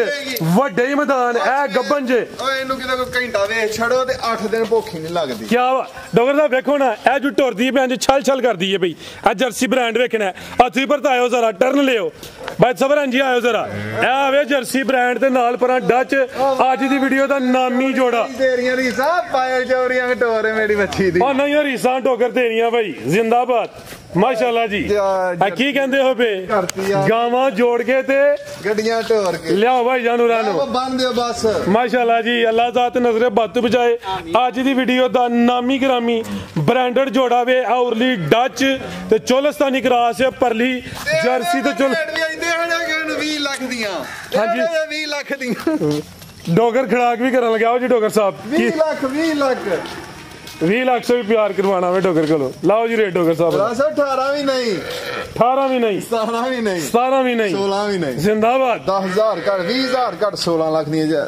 ਵੱਡੇ ਹੀ ਮੈਦਾਨ ਇਹ ਗੱਬਨ ਜੇ ਓਏ ਇਹਨੂੰ ਕਿਤੇ ਕੋਈ ਘੰਟਾ ਵੇਖ ਛੜੋ ਤੇ 8 ਦਿਨ ਭੁੱਖ ਹੀ ਨਹੀਂ ਲੱਗਦੀ ਕਿਆ ਵਾ ਡਾਕਟਰ ਸਾਹਿਬ ਵੇਖੋ ਨਾ ਇਹ ਜੋ ਟੁਰਦੀ ਭੈਣ ਜੀ ਛਲ ਛਲ ਕਰਦੀ ਹੈ ਬਈ ਇਹ ਜਰਸੀ ਬ੍ਰਾਂਡ ਵੇਖਣਾ ਹੱਥੀ ਪਰਤਾਇਓ ਜ਼ਰਾ ਟਰਨ ਲਿਓ ਬਾਈ ਸਬਰਾਂ ਜੀ ਆਇਓ ਜ਼ਰਾ ਇਹ ਆਵੇ ਜਰਸੀ ਬ੍ਰਾਂਡ ਤੇ ਨਾਲ ਪਰਾਂ ਡੱਚ ਅੱਜ ਦੀ ਵੀਡੀਓ ਦਾ ਨਾਮੀ ਜੋੜਾ ਤੇਰੀਆਂ ਰੀਸਾਂ ਪਾਇਲ ਚੋਰੀਆਂ ਘਟੋਰੇ ਮੇਰੀ ਬੱਚੀ ਦੀ ਉਹ ਨਹੀਂ ਰੀਸਾਂ ਟੋਕਰ ਦੇਣੀਆਂ ਭਾਈ ਜ਼ਿੰਦਾਬਾਦ ਮਾਸ਼ਾਅੱਲਾ ਜੀ ਆ ਕੀ ਕਹਿੰਦੇ ਹੋ ਬੇ ਗਾਵਾਂ ਜੋੜ ਕੇ ਤੇ ਗੱਡੀਆਂ ਢੋਰ ਕੇ ਲਿਆਓ ਭਾਈ ਜਾਨੂ ਰਾਨੋ ਬੰਨ ਦਿਓ ਬਸ ਮਾਸ਼ਾਅੱਲਾ ਜੀ ਅੱਲਾਹ ਜ਼ਾਤ ਨਜ਼ਰੇ ਬੱਤ ਬਚਾਏ ਅੱਜ ਦੀ ਵੀਡੀਓ ਦਾ ਨਾਮੀ ਗ੍ਰਾਮੀ ਬ੍ਰਾਂਡਡ ਜੋੜਾ ਵੇ ਔਰਲੀ ਡੱਚ ਤੇ ਚੋਲਸਤਾਨੀ ਕਰਾਸ ਪਰਲੀ ਜਰਸੀ ਤੇ ਚੋਲ 20 ਲੱਖ ਦੀਆਂ ਹਾਂਜੀ 20 ਲੱਖ ਦੀਆਂ ਡੋਗਰ ਖੜਾਕ ਵੀ ਕਰਨ ਲਗਿਆ ਜੀ ਡੋਗਰ ਸਾਹਿਬ 20 ਲੱਖ 20 ਲੱਖ ਸੇ ਵੀ ਪਿਆਰ ਕਰਵਾਣਾ ਵੇ ਡੋਗਰ ਕੋਲੋਂ ਲਾਓ ਜੀ ਰੇਟ ਡੋਗਰ ਸਾਹਿਬ 18 ਵੀ ਨਹੀਂ 18 ਵੀ ਨਹੀਂ 17 ਵੀ ਨਹੀਂ 17 ਵੀ ਨਹੀਂ 16 ਵੀ ਨਹੀਂ ਜ਼ਿੰਦਾਬਾਦ 10000 ਘੱਟ 20000 ਘੱਟ 16 ਲੱਖ ਦੀਆਂ ਜੇ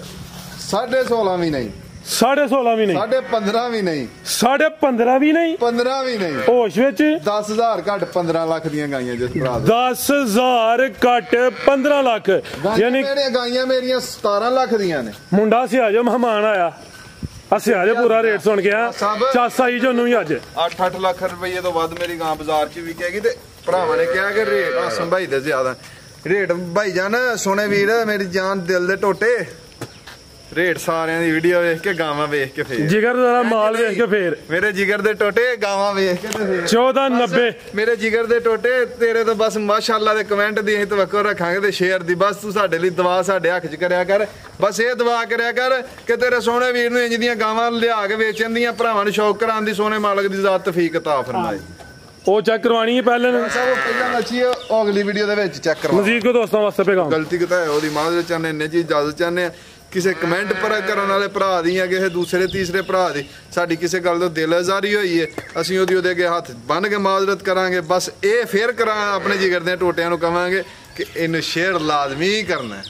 16.5 ਵੀ ਨਹੀਂ 16.5 ਵੀ ਨਹੀਂ 15.5 ਵੀ ਨਹੀਂ 15.5 ਵੀ ਨਹੀਂ 15 ਵੀ ਨਹੀਂ ਹੋਸ਼ ਵਿੱਚ 10000 ਘੱਟ 15 ਲੱਖ ਦੀਆਂ ਗਾਈਆਂ ਜਿਸ ਭਰਾ 10,000 ਘੱਟ 15 ਲੱਖ ਯਾਨੀ ਗਾਈਆਂ ਮੇਰੀਆਂ 17 ਲੱਖ ਦੀਆਂ ਨੇ ਮੁੰਡਾ ਸਿਆ ਜੋ ਮਹਿਮਾਨ ਆਇਆ ਅਸੀਂ ਆਜੇ ਪੂਰਾ ਰੇਟ ਸੁਣ ਕੇ ਆ ਚਾਸਾ ਹੀ ਜੋਨੂੰ ਹੀ ਅੱਜ 8 ਲੱਖ ਰੁਪਏ ਤੋਂ ਵੱਧ ਮੇਰੀ ਗਾਂ ਬਾਜ਼ਾਰ 'ਚ ਵਿਕੇਗੀ ਤੇ ਭਰਾਵਾਂ ਨੇ ਕਿਹਾ ਕਿ ਰੇਟ ਆਸਮ ਭਾਈ ਦੇ ਜ਼ਿਆਦਾ ਰੇਟ ਭਾਈ ਜਾਨ ਸੋਹਣੇ ਵੀਰ ਮੇਰੀ ਜਾਨ ਦਿਲ ਦੇ ਟੋਟੇ ਰੇਟ ਸਾਰਿਆਂ ਦੀ ਵੀਡੀਓ ਵੇਖ ਕੇ ਗਾਵਾਂ ਵੇਖ ਕੇ ਫੇਰ ਜਿਗਰ ਦਾ ਮਾਲ ਵੇਖ ਕੇ ਫੇਰ ਮੇਰੇ ਜਿਗਰ ਦੇ ਟੋਟੇ ਗਾਵਾਂ ਵੇਖ ਕੇ ਤੇ ਫੇਰ 1490 ਮੇਰੇ ਜਿਗਰ ਦੇ ਟੋਟੇ ਤੇਰੇ ਤੋਂ ਬਸ ਮਾਸ਼ਾਅੱਲਾ ਦੇ ਕਮੈਂਟ ਦੀ ਅਸੀਂ ਤਵੱਕੋ ਰੱਖਾਂਗੇ ਤੇ ਸ਼ੇਅਰ ਦੀ ਬਸ ਤੂੰ ਸਾਡੇ ਲਈ ਦੁਆ ਸਾਡੇ ਹੱਕ 'ਚ ਕਰਿਆ ਕਰ ਬਸ ਇਹ ਦੁਆ ਕਰਿਆ ਕਰ ਕਿ ਤੇਰੇ ਸੋਹਣੇ ਵੀਰ ਨੂੰ ਇੰਜ ਦੀਆਂ ਗਾਵਾਂ ਲਿਆ ਕੇ ਵੇਚਣ ਦੀਆਂ ਭਰਾਵਾਂ ਨੂੰ ਸ਼ੌਕ ਕਰਾਉਣ ਦੀ ਸੋਹਣੇ ਮਾਲਕ ਦੀ ਜ਼ਾਤ ਤੌਫੀਕ عطا ਫਰਮਾਏ ਉਹ ਚੈੱਕ ਕਰਵਾਣੀ ਹੈ ਪਹਿਲਾਂ ਸਭ ਪਹਿਲਾਂ ਲੱਛੀ ਅਗਲੀ ਵੀਡੀਓ ਦੇ ਵਿੱਚ ਚੈੱਕ ਕਰਵਾ ਮਜ਼ੀਦ ਕੋ ਦੋਸਤਾਂ ਵਾਸਤੇ ਪੈਗਾਮ ਗਲਤੀ ਕਿਤਾ ਹੈ ਉਹਦੀ ਮਾਂ ਦੇ ਚਾਹਨੇ ਇੰਨੇ ਚੀਜ਼ ਇਜਾਜ਼ਤ ਚਾਹਨੇ ਆ ਕਿਸੇ ਕਮੈਂਟ ਪਰ ਕਰਨ ਵਾਲੇ ਭਰਾ ਦੀ ਜਾਂ ਕਿਸੇ ਦੂਸਰੇ ਤੀਸਰੇ ਭਰਾ ਦੀ ਸਾਡੀ ਕਿਸੇ ਗੱਲ ਤੋਂ ਦਿਲ ਆਜ਼ਾਰੀ ਹੋਈ ਹੈ ਅਸੀਂ ਉਹਦੇ ਅੱਗੇ ਹੱਥ ਬੰਨ ਕੇ ਮਾਜ਼ਰਤ ਕਰਾਂਗੇ ਬਸ ਇਹ ਫੇਰ ਕਰਾਂ ਆਪਣੇ ਜਿਗਰ ਦੇ ਟੋਟਿਆਂ ਨੂੰ ਕਵਾਂਗੇ ਕਿ ਇਹਨੂੰ ਸ਼ੇਅਰ ਲਾਜ਼ਮੀ ਕਰਨਾ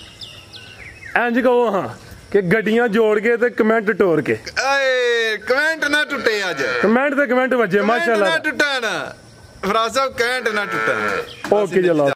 ਇੰਜ ਕਹੋ ਹਾਂ ਕਿ ਗੱਡੀਆਂ ਜੋੜ ਕੇ ਤੇ ਕਮੈਂਟ ਟੋਰ ਕੇ ਏ ਕਮੈਂਟ ਨਾ ਟੁੱਟੇ ਅੱਜ ਕਮੈਂਟ ਤੇ ਕਮੈਂਟ ਵੱਜੇ ਮਾਸ਼ਾਅੱਲਾ ਨਾ ਟੁੱਟਾ ਨਾ ਫਰਾਜ਼ ਸਾਹਿਬ ਕਮੈਂਟ ਨਾ ਟੁੱਟਾ ਓਕੇ ਜੀ ਅੱਲਾ